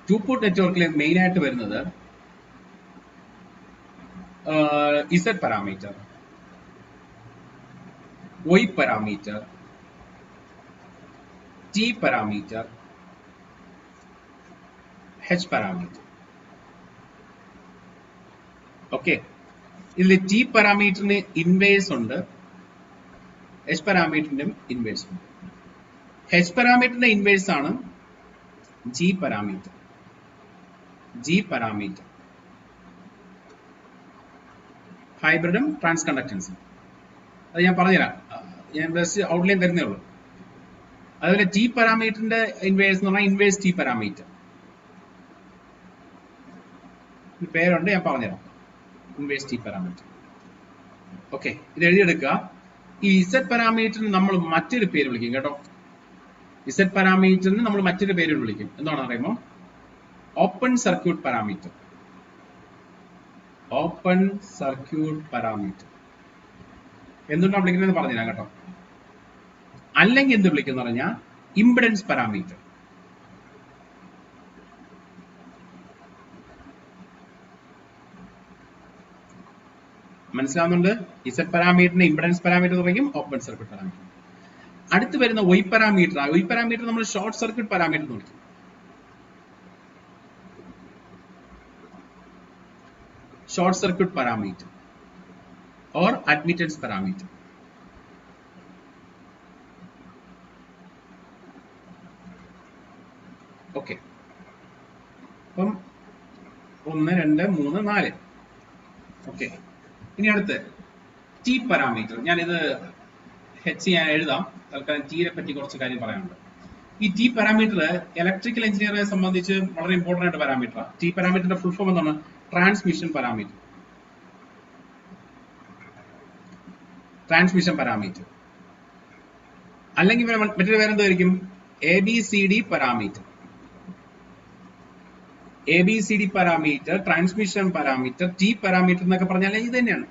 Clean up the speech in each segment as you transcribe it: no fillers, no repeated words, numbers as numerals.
Two port നെറ്റ്വർക്കിൽ main ആയിട്ട് വരുന്നത് z parameter, Y parameter, T parameter, H parameter. Okay. ഇതിൽ T പാരാമീറ്ററിന് ഇൻവേഴ്സ് ഉണ്ട്, H പാരാമീറ്ററിനും ഇൻവേഴ്സ് ഉണ്ട്. H പാരാമീറ്ററിന്റെ ഇൻവേഴ്സ് ആണ് G പാരാമീറ്റർ. G പാരാമീറ്റർ ഹൈബ്രിഡും ട്രാൻസ്കണ്ടക്ടൻസും. അത് ഞാൻ പറഞ്ഞുതരാം, ഞാൻ ബെസ്റ്റ് ഔട്ട്ലൈൻ തരുന്നേ ഉള്ളൂ. അതുപോലെ ടി പാരാമീറ്ററിന്റെ ഇൻവേഴ്സ് എന്ന് പറഞ്ഞാൽ ഇൻവേഴ്സ് ടി പാരാമീറ്റർ പേരുണ്ട്, ഞാൻ പറഞ്ഞുതരാം. Inverse T parameter. ഓക്കെ, ഇത് എഴുതിയെടുക്കുക. ഈ ഇസഡ് പാരാമീറ്ററിന് നമ്മൾ മറ്റൊരു പേര് വിളിക്കും കേട്ടോ. ഇസഡ് പാരാമീറ്ററിന് നമ്മൾ മറ്റൊരു പേര് വിളിക്കും. എന്താണെന്ന് അറിയുമോ? Open circuit parameter. Open circuit parameter എന്തുകൊണ്ടാണ് വിളിക്കുന്നത് പറഞ്ഞുതരാം കേട്ടോ. അല്ലെങ്കിൽ എന്ത് വിളിക്കുന്ന പറഞ്ഞാൽ ഇംപിഡൻസ് പാരാമീറ്റർ. മനസ്സിലാവുന്നുണ്ട്? ഇസഡ് പാരാമീറ്ററിന് ഇംപിഡൻസ് പാരാമീറ്റർ പറയും, ഓപ്പൺ സർക്യൂട്ട് പാരാമീറ്റർ. അടുത്ത് വരുന്ന Y പാരാമീറ്റർ. Y പാരാമീറ്റർ നമ്മൾ ഷോർട്ട് സർക്യൂട്ട് പാരാമീറ്റർ എന്ന് വിളിക്കും. Short circuit parameter or admittance parameter. Okay. അപ്പം 1, 2, 3, 4. ഓക്കെ, ഇനി അടുത്ത് ടി പാരാമീറ്റർ. ഞാനിത് ഞാൻ എഴുതാം. തൽക്കാലം ടീയെ പറ്റി കുറച്ച് കാര്യം പറയാനുണ്ട്. ഈ ടി പാരാമീറ്റർ ഇലക്ട്രിക്കൽ എഞ്ചിനീയറിനെ സംബന്ധിച്ച് വളരെ ഇമ്പോർട്ടന്റ് ആയിട്ട് പാരാമീറ്ററാണ്. ടി പാരാമീറ്ററിന്റെ ഫുൾ ഫോം എന്താണ്? Transmission parameter. ട്രാൻസ്മിഷൻ പാരാമീറ്റർ അല്ലെങ്കിൽ മറ്റൊരു പേരെന്തായിരിക്കും? ABCD parameter. ABCD parameter, transmission parameter, T parameter എന്നൊക്കെ പറഞ്ഞാൽ ഇത് തന്നെയാണ്.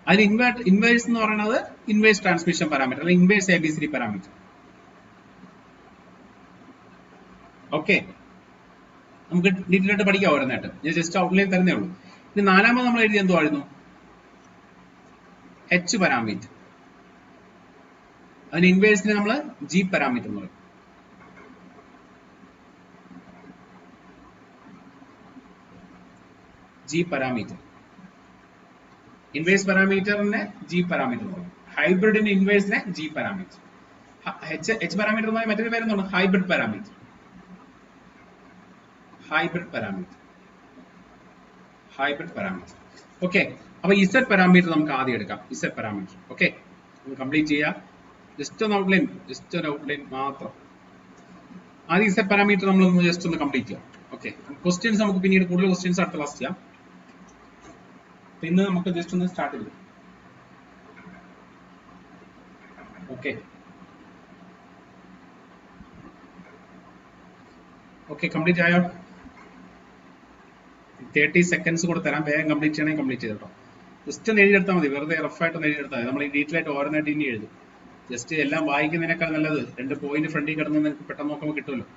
അതിന് ഇൻവേഴ്സ് എന്ന് പറയുന്നത് ഇൻവേഴ്സ് ട്രാൻസ്മിഷൻ പാരാമീറ്റർ അല്ലെങ്കിൽ ഇൻവേഴ്സ് ABCD പാരാമീറ്റർ. ഓക്കെ, നമുക്ക് ഡീറ്റെയിൽ ആയിട്ട് പഠിക്കാം ഓരോന്നായിട്ട്. ഞാൻ ജസ്റ്റ് ഔട്ട്ലൈൻ തരുന്നേ ഉള്ളൂ. ഇനി നാലാമത് നമ്മൾ എഴുതി എന്തുവായിരുന്നു? H parameter. അതിന് ഇൻവേഴ്സിനെ നമ്മൾ G പാരാമീറ്റർ എന്ന് പറയും. G parameter. ഇൻവേഴ്സ് പാരാമീറ്ററിനെ G പാരാമീറ്റർ എന്ന് പറയും. ഹൈബ്രിഡിന്റെ ഇൻവേഴ്സിനെ G പാരാമീറ്റർ. H പാരാമീറ്റർ എന്ന് മറ്റൊരു പേര് എന്താണ്? Hybrid parameter. Hybrid parameter. Hybrid parameter. Okay, അപ്പൊ ഇസഡ് പാരാമീറ്റർ നമുക്ക് ആദ്യം എടുക്കാം. Z parameter. ഓക്കെ, കംപ്ലീറ്റ് ചെയ്യാം. ജസ്റ്റ് ഒന്ന് ഔട്ട്ലൈൻ മാത്രം. ആദ്യം ഇസഡ് പാരാമീറ്റർ നമ്മൾ ജസ്റ്റ് ഒന്ന് കംപ്ലീറ്റ് ചെയ്യാം. ഓക്കെ, ക്വസ്റ്റ്യൻസ് നമുക്ക് പിന്നീട് കൂടുതൽ ക്വസ്റ്റ്യൻസ് അടുത്ത ക്ലാസ് ചെയ്യാം. ഇന്ന് നമുക്ക് ജസ്റ്റ് ഒന്ന് സ്റ്റാർട്ട് ചെയ്യാം. ഓക്കെ, കംപ്ലീറ്റ് ആയോ? 30 സെക്കൻഡ്സ് കൂടെ തരാം. വേഗം കംപ്ലീറ്റ് ചെയ്യണമെങ്കിൽ കംപ്ലീറ്റ് ചെയ്തോ. ജസ്റ്റ് ഒന്ന് എഴുതിയെടുത്താൽ മതി. വെറുതെ റഫായിട്ട് ഒന്ന് എഴുതിയെടുത്താൽ മതി. നമ്മൾ ഈ ഡീറ്റെയിൽ ആയിട്ട് ഓരോന്നായിട്ട് ഇനി എഴുതും. ജസ്റ്റ് എല്ലാം വായിക്കുന്നതിനേക്കാൾ നല്ലത് 2 പോയിന്റ് ഫ്രണ്ടിൽ കിടന്ന് നിങ്ങൾക്ക് പെട്ടെന്ന് നോക്കുമ്പോൾ കിട്ടുമല്ലോ.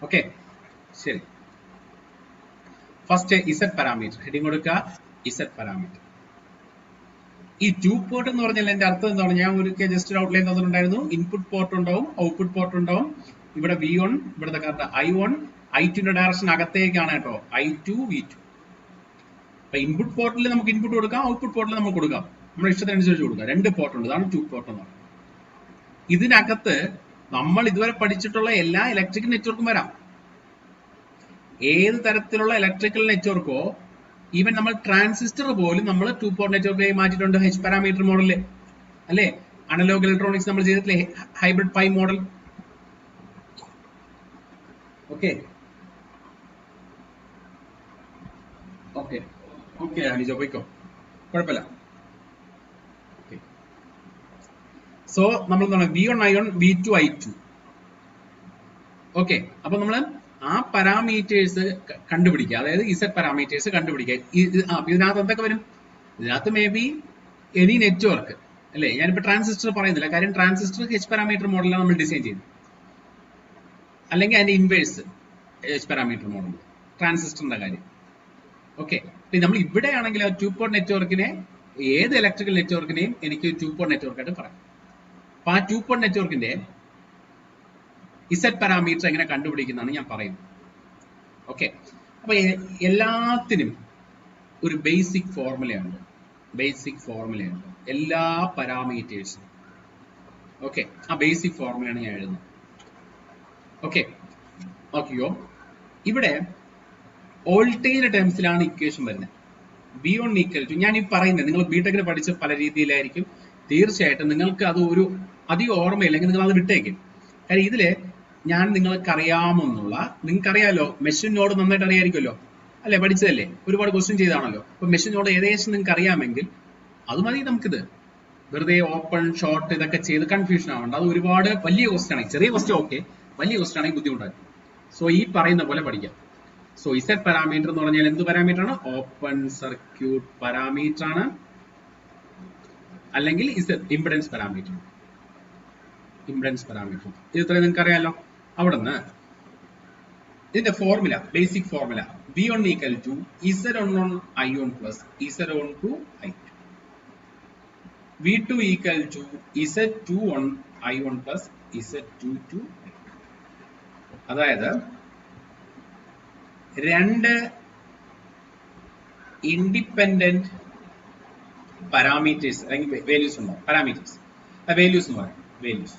ഓക്കെ, ശരി. ഫസ്റ്റ് ഇസഡ് പാരാമീറ്റർ ഹെഡിങ് കൊടുക്കുക. Z parameter. ഈ ടു പോർട്ട് എന്ന് പറഞ്ഞാൽ എന്റെ അർത്ഥം എന്താണ്? ഞാൻ ഒരിക്കൽ ജസ്റ്റ് ഔട്ട്ലൈൻ തന്നിട്ടുണ്ടായിരുന്നു. ഇൻപുട്ട് പോർട്ട് ഉണ്ടാവും, ഔട്ട്പുട്ട് പോർട്ട് ഉണ്ടാവും. ഇവിടെ V1, ഇവിടുത്തെ കറണ്ട് I1, I2ന്റെ ഡയറക്ഷൻ അകത്തേക്കാണ് കേട്ടോ. I2, V2. അപ്പൊ ഇൻപുട്ട് പോർട്ടിൽ നമുക്ക് ഇൻപുട്ട് കൊടുക്കാം, ഔട്ട്പുട്ട് പോർട്ടിൽ നമുക്ക് കൊടുക്കാം. നമ്മുടെ ഇഷ്ടത്തിനനുസരിച്ച് കൊടുക്കാം. 2 പോർട്ട് ഉണ്ട്. ഇതാണ് ടു പോർട്ട് എന്ന് പറയുന്നത്. ഇതിനകത്ത് നമ്മൾ ഇതുവരെ പഠിച്ചിട്ടുള്ള എല്ലാ ഇലക്ട്രിക്കൽ നെറ്റ്വർക്കും വരാം. ഏത് തരത്തിലുള്ള ഇലക്ട്രിക്കൽ നെറ്റ്വർക്കോ, ഈവൻ നമ്മൾ ട്രാൻസിസ്റ്റർ പോലും നമ്മൾ ടു പോർട്ട് നെറ്റ്വർക്കായി മാറ്റിയിട്ടുണ്ട്. H പാരാമീറ്റർ മോഡലില് അല്ലെ? അനലോഗ് ഇലക്ട്രോണിക്സ് നമ്മൾ ചെയ്തിട്ടില്ലേ? Hybrid pi model. Okay, Anijo പോയിക്കോ, കുഴപ്പമില്ല. സോ നമ്മൾ V1 I1 V2 I2. Okay, അപ്പൊ നമ്മൾ ആ പാരാമീറ്റേഴ്സ് കണ്ടുപിടിക്കുക, അതായത് ഇസഡ് പാരാമീറ്റേഴ്സ് കണ്ടുപിടിക്കുക. ഇതിനകത്ത് എന്തൊക്കെ വരും? ഇതിനകത്ത് മേ ബി എനി നെറ്റ്വർക്ക് അല്ലേ. ഞാനിപ്പോ ട്രാൻസിസ്റ്റർ പറയുന്നില്ല, കാര്യം ട്രാൻസിസ്റ്റർ എച്ച് പാരാമീറ്റർ മോഡലാണ് നമ്മൾ ഡിസൈൻ ചെയ്യുന്നത്, അല്ലെങ്കിൽ അതിന്റെ ഇൻവേഴ്സ് എച്ച് പാരാമീറ്റർ മോഡൽ ട്രാൻസിസ്റ്ററിന്റെ കാര്യം. ഓക്കെ, നമ്മൾ ഇവിടെ ആണെങ്കിൽ ടു പോർട്ട് നെറ്റ്വർക്കിനെ, ഏത് ഇലക്ട്രിക്കൽ നെറ്റ്വർക്കിനെയും എനിക്ക് ടു പോർട്ട് നെറ്റ്വർക്ക് ആയിട്ട് പറയാം. അപ്പൊ ആ ടു പോർട്ട് നെറ്റ്വർക്കിന്റെ ഇസഡ് പാരാമീറ്റർ എങ്ങനെ കണ്ടുപിടിക്കുന്നതാണ് ഞാൻ പറയുന്നത്. ഓക്കെ, അപ്പൊ എല്ലാത്തിനും ഒരു ബേസിക് ഫോർമുലയുണ്ട്, എല്ലാ പാരാമീറ്റേഴ്സും. ഓക്കെ, ആ ബേസിക് ഫോർമുലയാണ് ഞാൻ എഴുതുന്നത്. ഓക്കെ, നോക്കിയോ, ഇവിടെ വോൾട്ടേജ് ടേംസിലാണ് ഇക്വേഷൻ വരുന്നത്. V1 ഈക്വൽ ടു, ഞാൻ ഈ പറയുന്നത് നിങ്ങൾ ബിടെക്കിന് പഠിച്ച പല രീതിയിലായിരിക്കും, തീർച്ചയായിട്ടും നിങ്ങൾക്ക് അത് ഒരു അധികം ഓർമ്മയില്ലെങ്കിൽ നിങ്ങൾ അത് വിട്ടേക്കും. കാര്യം ഇതില് ഞാൻ നിങ്ങൾക്ക് അറിയാമോ, മെഷീൻ നോഡ് നന്നായിട്ട് അറിയാമായിരിക്കുമല്ലോ അല്ലെ, പഠിച്ചതല്ലേ, ഒരുപാട് ക്വസ്റ്റ്യൻ ചെയ്താണല്ലോ. അപ്പൊ മെഷീൻ നോഡ് ഏകദേശം നിങ്ങൾക്ക് അറിയാമെങ്കിൽ അത് മതി നമുക്കിത്. വെറുതെ ഓപ്പൺ ഷോർട്ട് ഇതൊക്കെ ചെയ്ത് കൺഫ്യൂഷൻ ആവണ്ട. അത് ഒരുപാട് വലിയ ക്വസ്റ്റ്യൻ ആണ്, ചെറിയ ക്വസ്റ്റ്യൻ ഓക്കെ, വലിയ ക്വസ്റ്റ്യൻ ആണെങ്കിൽ ബുദ്ധിമുട്ടായിരിക്കും. സോ ഈ പറയുന്ന പോലെ പഠിക്കാം. സോ ഇസഡ് പാരാമീറ്റർ എന്ന് പറഞ്ഞാൽ എന്ത് പാരാമീറ്റർ ആണ്? ഓപ്പൺ സർക്യൂട്ട് പാരാമീറ്റർ ആണ്, അല്ലെങ്കിൽ ഇംപെഡൻസ് പാരാമീറ്റർ. ഇത് ഇത്രയും നിങ്ങൾക്ക് അറിയാലോ. അവിടെ നിന്ന് ഇതിന്റെ formula, basic formula, V1 equal to Z11 I1 plus Z12 I2, V2 equal to Z21 I1 plus Z22 I2. അതായത് രണ്ട് ഇൻഡിപെൻഡന്റ് പാരാമീറ്റേഴ്സ് അല്ലെങ്കിൽ വാല്യൂസ് ഉണ്ടാവും. വാല്യൂസ് എന്ന് പറയും.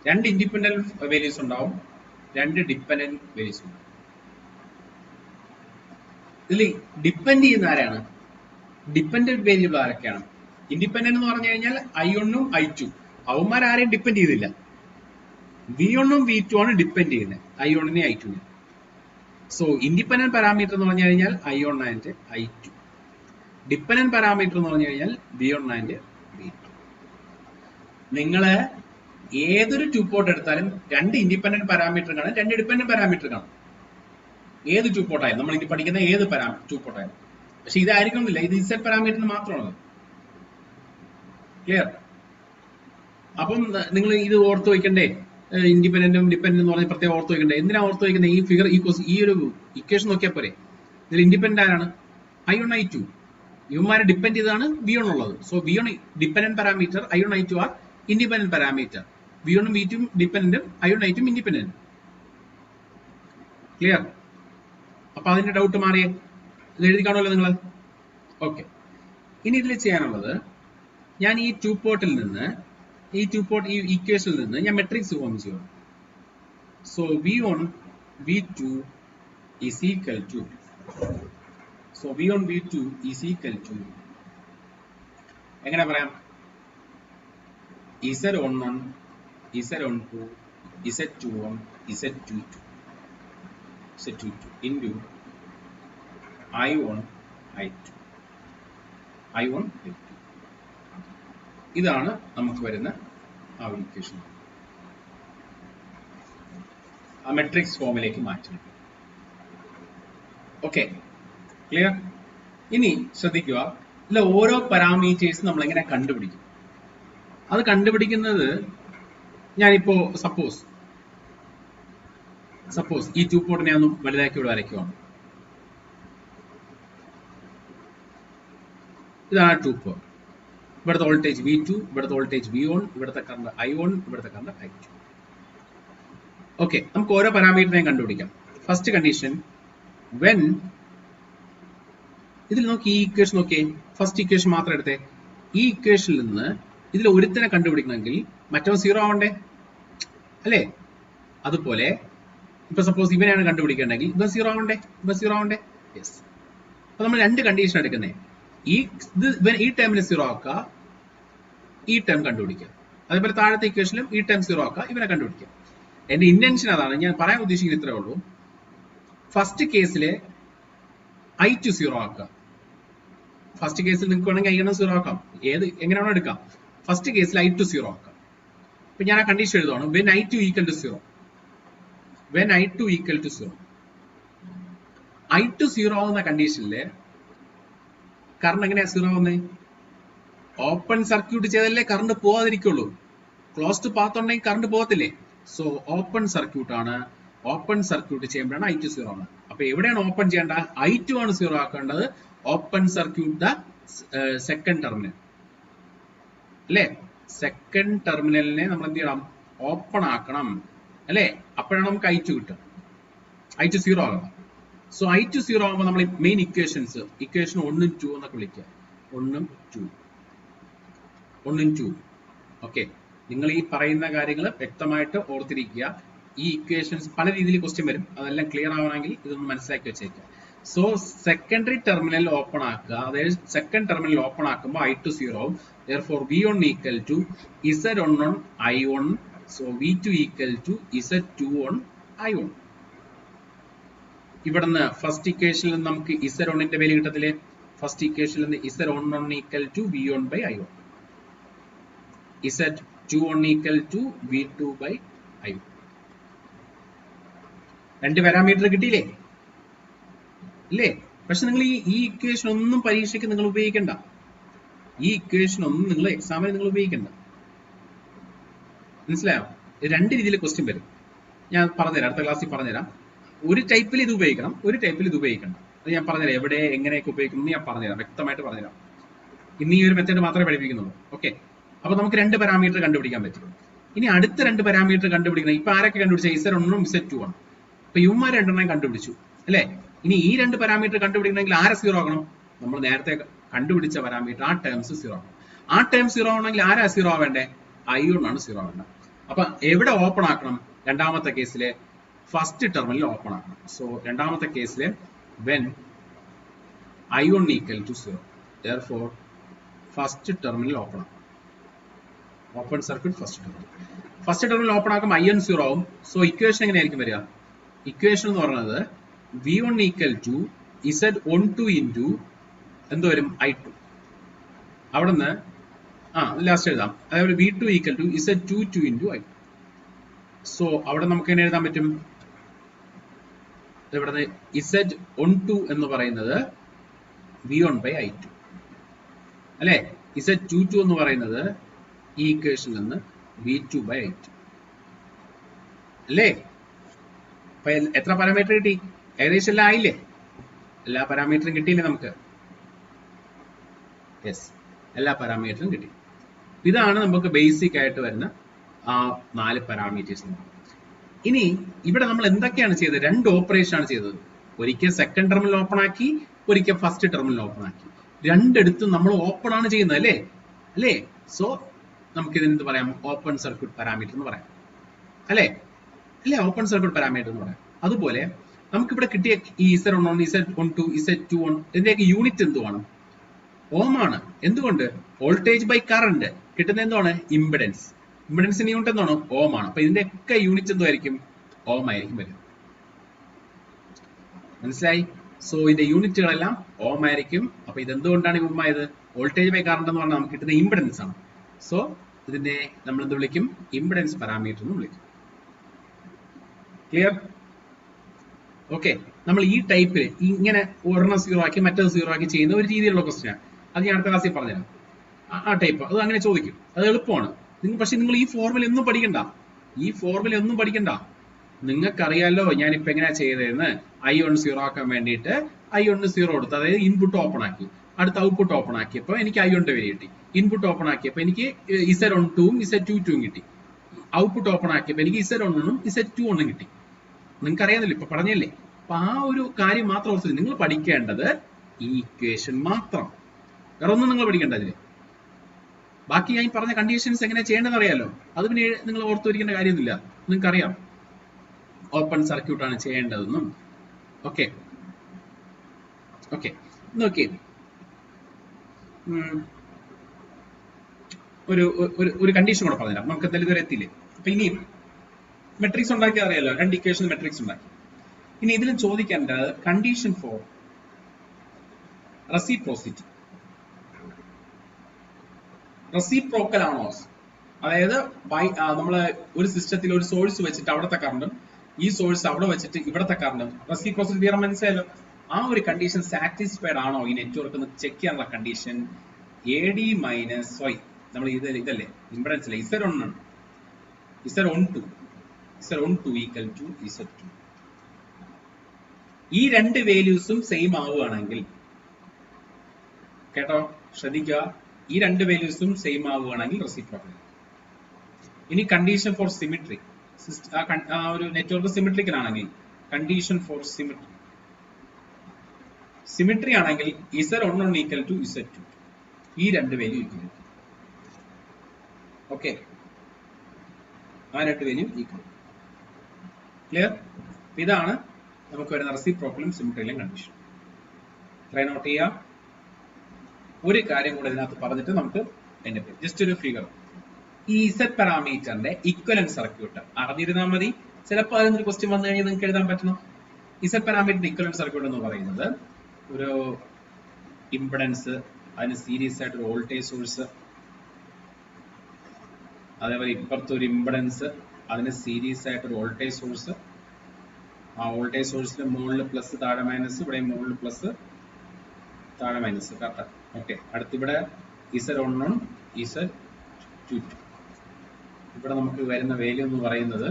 രണ്ട് ഇൻഡിപെൻഡന്റ് വാല്യൂസ് ഉണ്ടാവും, രണ്ട് ഡിപെൻഡന്റ് വാല്യൂസ് ഉണ്ടാവും. ഇതിൽ ഡിപ്പെൻഡ് ചെയ്യുന്ന ആരാണ്? ഡിപെൻഡന്റ് വേരിയബിൾ ആരൊക്കെയാണ്? ഇൻഡിപെൻഡന്റ് എന്ന് പറഞ്ഞു കഴിഞ്ഞാൽ I1 ഉം I2, അവന്മാരാരെയും ഡിപ്പെൻഡ് ചെയ്തില്ല. V1 ഉം V2 ആണ് ഡിപ്പെൻഡ് ചെയ്യുന്നത്, I1 നെ I2 നെ. സോ ഇൻഡിപെൻഡന്റ് പാരാമീറ്റർ എന്ന് പറഞ്ഞു കഴിഞ്ഞാൽ I1 and I2, dependent parameter എന്ന് പറഞ്ഞു കഴിഞ്ഞാൽ V1 ആൻഡ് V2. നിങ്ങള് ഏതൊരു ടു പോർട്ട് എടുത്താലും രണ്ട് ഇൻഡിപെൻഡന്റ് പാരാമീറ്റർ കാണും, രണ്ട് ഡിപെൻഡന്റ് പാരാമീറ്റർ കാണും. ഏത് ടു പോർട്ട് ആയാലും, നമ്മൾ ഇനി പഠിക്കുന്ന ഏത് ടു പോർട്ട് ആയാലും. പക്ഷെ ഇതായിരിക്കുന്നില്ല, ഇത് ഇസഡ് പാരാമീറ്ററിന് മാത്രമാണ്. ക്ലിയർ? അപ്പം നിങ്ങൾ ഇത് ഓർത്ത് വയ്ക്കണ്ടേ, ഇൻഡിപെൻഡന്റും ഡിപെൻഡന്റ് എന്ന് പറഞ്ഞാൽ പ്രത്യേകം ഓർത്ത് വയ്ക്കണ്ടേ. എന്തിനാ ഓർത്ത് വയ്ക്കുന്നത്? ഈ ഫിഗർ, ഈ ഒരു ഇക്വേഷൻ നോക്കിയാൽ പോരെ. ഇതിൽ ഇൻഡിപെൻഡന്റ് ആരാണ്? I1 I2. ഇവന്മാരെ ഡിപെൻഡ് ചെയ്താണ് V1 ഉള്ളത്. So V1 dependent parameter, I1 I2 R independent parameter. V1 ഉം V2 ഡിപെൻഡന്റും I1 I2 independent. Clear? അപ്പൊ അതിന്റെ ഡൗട്ട് മാറിയേ, ഇത് എഴുതി കാണുമല്ലോ നിങ്ങൾ. ഓക്കെ, ഇനി ഇതിൽ ചെയ്യാനുള്ളത്, ഞാൻ ഈ ടു പോർട്ടിൽ നിന്ന്, ഈ ഇക്വേഷനിൽ നിന്ന് ഞാൻ മെട്രിക്സ് ഫോം ചെയ്യും. So V1 V2 is equal to, എങ്ങനെ പറയാം? Z11 Z12 Z21 Z22 into I1 I2. ഇതാണ് നമുക്ക് വരുന്ന ആ ഒരു ഇക്വേഷൻ. ആ മെട്രിക്സ് ഫോമിലേക്ക് മാറ്റണം. Okay, clear? ഇനി ശ്രദ്ധിക്കുക, ഇതിലെ ഓരോ പാരാമീറ്റേഴ്സ് നമ്മൾ എങ്ങനെ കണ്ടുപിടിക്കും? അത് കണ്ടുപിടിക്കുന്നത്, ഞാനിപ്പോ സപ്പോസ് ഈ ടു പോർട്ടിനെ ഒന്ന് വലുതാക്കി ഇവിടെ വരയ്ക്കുവാണ്. ഇതാണ് ടു പോർട്ട്. ഇവിടുത്തെ വോൾട്ടേജ് V2, ഇവിടുത്തെ വോൾട്ടേജ് V1, ഇവിടുത്തെ കറണ്ട് I1, ഇവിടുത്തെ കറണ്ട് I2. ഓക്കെ, നമുക്ക് ഓരോ പാരാമീറ്ററിനെയും കണ്ടുപിടിക്കാം. ഫസ്റ്റ് കണ്ടീഷൻ, വെൻ, ഇതിൽ നോക്കി, ഈ ഇക്വേഷൻ നോക്കിയേ, ഫസ്റ്റ് ഇക്വേഷൻ മാത്രം എടുത്തേ. ഈ ഇക്വേഷനിൽ നിന്ന് ഇതിൽ ഒരുത്തനെ കണ്ടുപിടിക്കണമെങ്കിൽ മറ്റോ 0 ആവണ്ടേ അല്ലേ? അതുപോലെ ഇപ്പൊ സപ്പോസ് ഇവനെയാണ് കണ്ടുപിടിക്കേണ്ടെങ്കിൽ ഇവ 0 ആവണ്ടേ? യെസ്. അപ്പൊ നമ്മൾ രണ്ട് കണ്ടീഷൻ എടുക്കുന്നേ. ഈ ടേമിനെ 0 ആക്കുക, ഈ ടേം കണ്ടുപിടിക്കുക. അതേപോലെ താഴത്തെ ഇക്വേഷനിലും ഈ ടേം 0 ആക്കുക, ഇവനെ കണ്ടുപിടിക്കുക. എന്റെ ഇന്റൻഷൻ അതാണ്, ഞാൻ പറയാൻ ഉദ്ദേശിക്കുന്നത് ഇത്രേ ഉള്ളൂ. ഫസ്റ്റ് കേസിലെ I2 0 ആക്കുക. ഫസ്റ്റ് കേസിൽ നിങ്ങൾക്ക് വേണമെങ്കിൽ I1 0 ആക്കാം, എങ്ങനെയാണോ എടുക്കാം. ഫസ്റ്റ് കേസിൽ I2 0 ആക്കാം. ഇപ്പൊ ഞാൻ ആ കണ്ടീഷൻ എഴുതുവാണ്, when I2 equal to 0. I2 zero ആവുന്ന കണ്ടീഷനില് കറണ്ട് എങ്ങനെയാ സീറോ ആവുന്നത്? ഓപ്പൺ സർക്യൂട്ട് ചെയ്താലേ കറണ്ട് പോവാതിരിക്കുള്ളൂ. ക്ലോസ്ഡ് പാത്ത് ഉണ്ടെങ്കിൽ കറണ്ട് പോകത്തില്ലേ? സോ ഓപ്പൺ സർക്യൂട്ട് ആണ്. ഓപ്പൺ സർക്യൂട്ട് ചെയ്യുമ്പോഴാണ് I2 സീറോ ആണ്. അപ്പൊ എവിടെയാണ് ഓപ്പൺ ചെയ്യേണ്ട? I2 ആണ് സീറോ ആക്കേണ്ടത്. Open circuit the second terminal അല്ലേ? സെക്കൻഡ് ടെർമിനലിനെ നമ്മൾ എന്ത് ചെയ്യണം? ഓപ്പൺ ആക്കണം അല്ലേ? അപ്പോഴാണ് നമുക്ക് I2 കിട്ടുക. I2 സീറോ ആകണം. സോ I2 സീറോ ആകുമ്പോൾ നമ്മൾ മെയിൻ ഇക്വേഷൻ 1 ഉം 2 എന്നൊക്കെ വിളിക്കുക. 1 ഉം 2. ഓക്കെ, നിങ്ങൾ ഈ പറയുന്ന കാര്യങ്ങൾ വ്യക്തമായിട്ട് ഓർത്തിരിക്കുക. ഈ ഇക്വേഷൻസ് പല രീതിയിൽ ക്വസ്റ്റ്യൻ വരും. അതെല്ലാം ക്ലിയർ ആവണമെങ്കിൽ ഇതൊന്ന് മനസ്സിലാക്കി വെച്ചേക്കുക. സോ സെക്കൻഡറി ടെർമിനൽ ഓപ്പൺ ആക്കുക. അതായത് സെക്കൻഡ് ടെർമിനൽ ഓപ്പൺ ആക്കുമ്പോൾ I2 സീറോ ആവും. Therefore V1 equal to Z1 on I1. So V2 equal to Z2 on I1. ഇവിടുന്ന് ഫസ്റ്റ് ഇക്വേഷനിൽ നമുക്ക് Z1 ന്റെ വാല്യൂ കിട്ടത്തില്ലേ? ഫസ്റ്റ് ഇക്വേഷനിൽ നിന്ന് Z11 equal to V1 by I1. Z21 equal to V2 by I1. രണ്ട് parameter കിട്ടിയില്ലേ? ഇല്ലേ? പക്ഷെ നിങ്ങൾ ഈ ഇക്വേഷൻ ഒന്നും പരീക്ഷയ്ക്ക് നിങ്ങൾ ഉപയോഗിക്കണ്ട. ഈ ഇക്വേഷൻ ഒന്നും നിങ്ങൾ എക്സാമിന് നിങ്ങൾ ഉപയോഗിക്കണ്ട. മനസ്സിലായോ? രണ്ട് രീതിയിൽ ക്വസ്റ്റ്യൻ വരും. ഞാൻ പറഞ്ഞുതരാം, അടുത്ത ക്ലാസ്സിൽ പറഞ്ഞുതരാം. ഒരു ടൈപ്പിൽ ഇത് ഉപയോഗിക്കണം, ഒരു ടൈപ്പിൽ ഇത് ഉപയോഗിക്കണം. അത് ഞാൻ പറഞ്ഞുതരാം. എവിടെ എങ്ങനെയൊക്കെ ഉപയോഗിക്കണം ഞാൻ പറഞ്ഞുതരാം, വ്യക്തമായിട്ട് പറഞ്ഞുതരാം. ഇന്ന് ഈ ഒരു മെത്തേഡ് മാത്രമേ പഠിപ്പിക്കുന്നുള്ളൂ. ഓക്കെ, അപ്പൊ നമുക്ക് രണ്ട് പാരാമീറ്റർ കണ്ടുപിടിക്കാൻ പറ്റും. ഇനി അടുത്ത രണ്ട് പാരാമീറ്റർ കണ്ടുപിടിക്കണം. ഇപ്പൊ ആരൊക്കെ കണ്ടുപിടിച്ച? Z1 ഉം Z2 ആണ്. അപ്പൊ ഇവന്മാർ രണ്ടെണ്ണം കണ്ടുപിടിച്ചു അല്ലെ? ഇനി ഈ രണ്ട് പാരാമീറ്റർ കണ്ടുപിടിക്കണമെങ്കിൽ ആരെ സീറോ ആകണം? നമ്മൾ നേരത്തെ കണ്ടുപിടിച്ച പാരാമീറ്റർ ആ ടേംസ് സീറോ ആകണം. ആ ടേം സീറോ ആവണമെങ്കിൽ ആരാ സീറോ ആവേണ്ടേ? I1 ആണ് സീറോ ആവേണ്ടത്. അപ്പൊ എവിടെ ഓപ്പൺ ആക്കണം? രണ്ടാമത്തെ കേസിലെ ഫസ്റ്റ് ടെർമിനൽ ഓപ്പൺ ആക്കണം. സോ രണ്ടാമത്തെ കേസിലെ when I1 equal to 0, therefore first terminal open ആക്കണം. Open circuit first terminal. First terminal open ആക്കുമ്പോൾ I1 സീറോ ആവും. സോ ഇക്വേഷൻ എങ്ങനെയായിരിക്കും വരിക? ഇക്വേഷൻ എന്ന് പറയുന്നത് V1 equal to Z12 into എന്ത് വരും? I2. അവിടുന്ന് ലാസ്റ്റ് എഴുതാം. അതേപോലെ V2 equal to Z22 into I2. So അവിടെ നമുക്ക് എങ്ങനെ എഴുതാൻ പറ്റും? ഇവിടെ Z12 എന്ന് പറയുന്നത് V1 by I2 അല്ലെ? Z22 എന്ന് പറയുന്നത് ഈ ഇക്വേഷനിൽ നിന്ന് V2 by I2 അല്ലേ? അപ്പൊ എത്ര പാരാമീറ്റർ കിട്ടി? ഏകദേശം എല്ലാം ആയില്ലേ? എല്ലാ പാരാമീറ്ററും കിട്ടിയില്ലേ നമുക്ക്? യെസ്, എല്ലാ പാരാമീറ്ററും കിട്ടി. ഇതാണ് നമുക്ക് ബേസിക് ആയിട്ട് വരുന്ന ആ 4 പാരാമീറ്റേഴ്സ്. ഇനി ഇവിടെ നമ്മൾ എന്തൊക്കെയാണ് ചെയ്തത്? രണ്ട് ഓപ്പറേഷൻ ആണ് ചെയ്തത്. ഒരിക്കൽ സെക്കൻഡ് ടെർമിനൽ ഓപ്പൺ ആക്കി, ഒരിക്കൽ ഫസ്റ്റ് ടെർമിനൽ ഓപ്പൺ ആക്കി. രണ്ടിടത്തും നമ്മൾ ഓപ്പൺ ആണ് ചെയ്യുന്നത് അല്ലേ? അല്ലേ? സോ നമുക്ക് ഇതിന് എന്ത് പറയാം? ഓപ്പൺ സർക്യൂട്ട് പാരാമീറ്റർ എന്ന് പറയാം അല്ലേ? അല്ലേ? ഓപ്പൺ സർക്യൂട്ട് പാരാമീറ്റർ എന്ന് പറയാം. അതുപോലെ നമുക്കിവിടെ കിട്ടിയ ഈ Z11, Z12, Z21 ഇതിന്റെയൊക്കെ യൂണിറ്റ് എന്തുവാണ്? ഓം ആണ്. എന്തുകൊണ്ട്? വോൾട്ടേജ് ബൈ കറണ്ട് കിട്ടുന്ന എന്താണ്? ഇംപിഡൻസ്. ഇംപിഡൻസിന്റെ യൂണിറ്റ് എന്താണ്? ഓം ആണ്. അപ്പൊ ഇതിന്റെയൊക്കെ യൂണിറ്റ് എന്തായിരിക്കും? ഓം ആയിരിക്കും വരും. മനസ്സിലായി? സോ ഇതിന്റെ യൂണിറ്റുകളെല്ലാം ഓം ആയിരിക്കും. അപ്പൊ ഇത് എന്തുകൊണ്ടാണ് ഓം ആയത്? വോൾട്ടേജ് ബൈ കറണ്ട് എന്ന് പറഞ്ഞാൽ നമുക്ക് കിട്ടുന്ന ഇംപിഡൻസ് ആണ്. സോ ഇതിനെ നമ്മൾ എന്ത് വിളിക്കും? ഇംപിഡൻസ് പാരാമീറ്റർ എന്ന് വിളിക്കും. ക്ലിയർ? ഓക്കെ, നമ്മൾ ഈ ടൈപ്പിൽ ഇങ്ങനെ ഒരെണ്ണം സീറോ ആക്കി മറ്റേത് സീറോ ആക്കി ചെയ്യുന്ന ഒരു രീതിയിലുള്ള ക്വസ്റ്റ്യൻ ആണ്. അത് ഞാൻ അടുത്ത ക്ലാസ്സിൽ പറഞ്ഞുതരാം. ആ ടൈപ്പ് അത് അങ്ങനെ ചോദിക്കും. അത് എളുപ്പമാണ്. പക്ഷെ നിങ്ങൾ ഈ ഫോർമുല ഒന്നും പഠിക്കണ്ട. ഈ ഫോർമുല ഒന്നും പഠിക്കണ്ട. നിങ്ങൾക്കറിയാലോ ഞാനിപ്പോ എങ്ങനെയാ ചെയ്തതെന്ന്. I1 സീറോ ആക്കാൻ വേണ്ടിയിട്ട് I1 സീറോ കൊടുത്തു. അതായത് ഇൻപുട്ട് ഓപ്പൺ ആക്കി, അടുത്ത ഔട്ട്പുട്ട് ഓപ്പൺ ആക്കിയപ്പോ എനിക്ക് I1 ന്റെ വാല്യൂ കിട്ടി. ഇൻപുട്ട് ഓപ്പൺ ആക്കിയപ്പോ എനിക്ക് Z12 ഉം Z22 കിട്ടി. ഔട്ട്പുട്ട് ഓപ്പൺ ആക്കിയപ്പോ എനിക്ക് Z1 ഉം Z21 കിട്ടി. നിങ്ങൾക്ക് അറിയാമല്ലോ, ഇപ്പൊ പറഞ്ഞല്ലേ. അപ്പൊ ആ ഒരു കാര്യം മാത്രം ഓർത്തിട്ട് നിങ്ങൾ പഠിക്കേണ്ടത് ഈ ഇക്വേഷൻ മാത്രം. വേറെ ഒന്നും നിങ്ങൾ പഠിക്കേണ്ട അതില്. ബാക്കി ഞാൻ പറഞ്ഞ കണ്ടീഷൻസ് എങ്ങനെ ചെയ്യേണ്ടതെന്ന് അറിയാലോ. അത് പിന്നെ നിങ്ങൾ ഓർത്തുവരിക്കേണ്ട കാര്യമൊന്നുമില്ല. നിങ്ങൾക്ക് അറിയാം ഓപ്പൺ സർക്യൂട്ട് ആണ് ചെയ്യേണ്ടതെന്നും. ഓക്കെ ഓക്കെ, നോക്കിയേ. ഒരു കണ്ടീഷൻ കൂടെ പറഞ്ഞുതരാം. നമുക്ക് എന്തായാലും ഇതുവരെ എത്തിയില്ലേ. അപ്പൊ ഇനിയും മെട്രിക്സ് ഉണ്ടാക്കി അറിയാലോ. രണ്ട് ഇക്വേഷൻ മെട്രിക്സ് ഉണ്ടാക്കി. ഇനി ഇതിലും ചോദിക്കേണ്ടത് കണ്ടീഷൻ ഫോർ റെസിപ്രോസിറ്റി. റെസിപ്രോക്കൽ ആണോ? അതായത് നമ്മള് ഒരു സിസ്റ്റത്തിൽ ഒരു സോഴ്സ് വെച്ചിട്ട് അവിടുത്തെ കറണ്ടും ഈ സോഴ്സ് അവിടെ വെച്ചിട്ട് ഇവിടത്തെ കറണ്ടും. റെസിപ്രോസിറ്റി തിയറം മനസ്സിലായല്ലോ. ആ ഒരു കണ്ടീഷൻ സാറ്റിസ്ഫൈഡ് ആണോ ഈ നെറ്റ്വർക്ക് എന്ന് ചെക്ക് ചെയ്യാനുള്ള കണ്ടീഷൻ AD മൈനസ് വൈ. നമ്മൾ ഇതല്ലേ ഇംപെഡൻസ് അല്ലേ, Z1 ആണ്, Z12 ഈക്വൽ ടു Z2. ഈ രണ്ട് വാല്യൂസും സെയിം ആവുകയാണെങ്കിൽ, കേട്ടോ ശ്രദ്ധിക്കുക, ഈ രണ്ട് വാല്യൂസും സെയിം ആവുകയാണെങ്കിൽ റെസിപ്രോക്കൽ. ഇനി കണ്ടീഷൻ ഫോർ സിമിട്രി, ആ ഒരു നെറ്റ്വർക്ക് സിമിട്രിക്കൽ ആണെങ്കിൽ കണ്ടീഷൻ ഫോർ സിമിട്രി ആണെങ്കിൽ Z11 ഈക്വൽ ടു Z2, ഈ രണ്ട് വാല്യൂ ഈക്വൽ. ഓക്കെ, ആ രണ്ട് വാല്യൂ ഈക്വൽ. ക്ലിയർ? ഇതാണ് നമുക്ക് വരുന്ന റെസിപ്രോക്കലും സിമിട്രിയിലും കണ്ടീഷൻ. ട്രൈ നോട്ട് ചെയ്യാം. ഒരു കാര്യം കൂടെ ഇതിനകത്ത് പറഞ്ഞിട്ട് നമുക്ക് ജസ്റ്റ് ഒരു ഫിഗർ, ഈ Z പാരാമീറ്ററിന്റെ ഇക്വലന്റ് സർക്യൂട്ട് അറിഞ്ഞിരുന്നാൽ മതി. ചിലപ്പോൾ അതിനൊരു ക്വസ്റ്റ്യൻ വന്നു കഴിഞ്ഞാൽ നിങ്ങൾക്ക് എഴുതാൻ പറ്റണം. Z പാരാമീറ്ററിന്റെ ഇക്വലന്റ് സർക്യൂട്ട് എന്ന് പറയുന്നത് ഒരു ഇംപെഡൻസ്, അതിന് സീരീസ് ആയിട്ട് ഒരു വോൾട്ടേജ് സോഴ്സ്, അതേപോലെ ഇപ്പുറത്ത് ഒരു ഇംപെഡൻസ്, അതിന് സീരീസ് ആയിട്ട് ഒരു വോൾട്ടേജ് സോഴ്സ്, ആ വോൾട്ടേജ് സോഴ്സിൽ മുകളിൽ പ്ലസ് താഴെ മൈനസ്, ഇവിടെ മുകളിൽ പ്ലസ് താഴെ minus. Correct. Okay, അടുത്തിവിടെ Z11 Z22. ഇവിടെ നമുക്ക് വരുന്ന വാല്യൂ എന്ന് പറയുന്നത്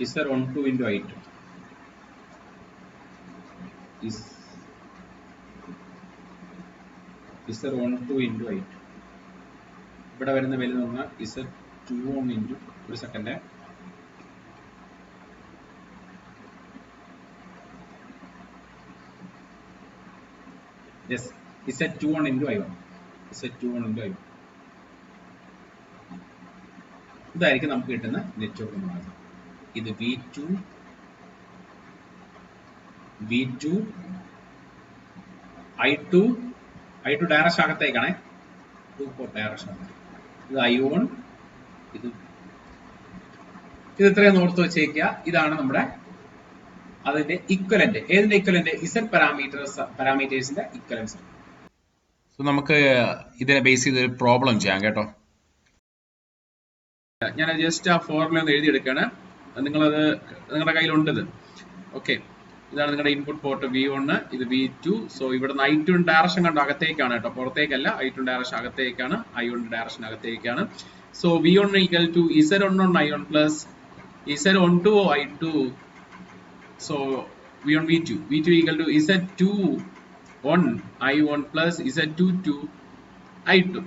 Z12 into I2 Z12 into I2. ഇവിടെ വരുന്ന വാല്യൂ എന്ന് പറഞ്ഞാൽ Z21 into, ഒരു second, yes, Z21 into I1, Z21 into I1. ഇതായിരിക്കും നമുക്ക് കിട്ടുന്ന നെറ്റ്വർക്ക് എന്ന് പറയുന്നത്. ഇത് V2 I2 direction അകത്തേക്കാണേ, 2 port direction. ഇത് I1, ഇത് ഇത്രയും ഓർത്ത് വെച്ചേക്കുക. ഇതാണ് നമ്മുടെ അതിന്റെ ഇക്വലന്റ്. ഏതിന്റെ ഇക്വലന്റ്? Z പാരാമീറ്റേഴ്സിന്റെ ഇക്വലൻസ്. സോ നമുക്ക് ഇതിനെ ബേസ് ചെയ്ത് ഒരു പ്രോബ്ലം ചെയ്യാം കേട്ടോ. ഞാൻ ജസ്റ്റ് ആ ഫോർമുല ഒന്ന് എഴുതിയെടുക്കാണ്, നിങ്ങളത് നിങ്ങളുടെ കയ്യിലുണ്ടത്. ഓക്കെ, ഇതാണ് നിങ്ങളുടെ ഇൻപുട്ട് പോർട്ട് V1, ഇത് V2. സോ ഇവിടുന്ന് I2 ഡയറക്ഷൻ കണ്ടോ അകത്തേക്കാണ് കേട്ടോ, പുറത്തേക്കല്ല. I2 ഡയറക്ഷൻ അകത്തേക്കാണ്, I1 ഡയറക്ഷൻ അകത്തേക്കാണ്. So V1 equal to Z11 I1 plus Z12 I2. So V1 V2 equal to Z21 I1 plus Z22 I2.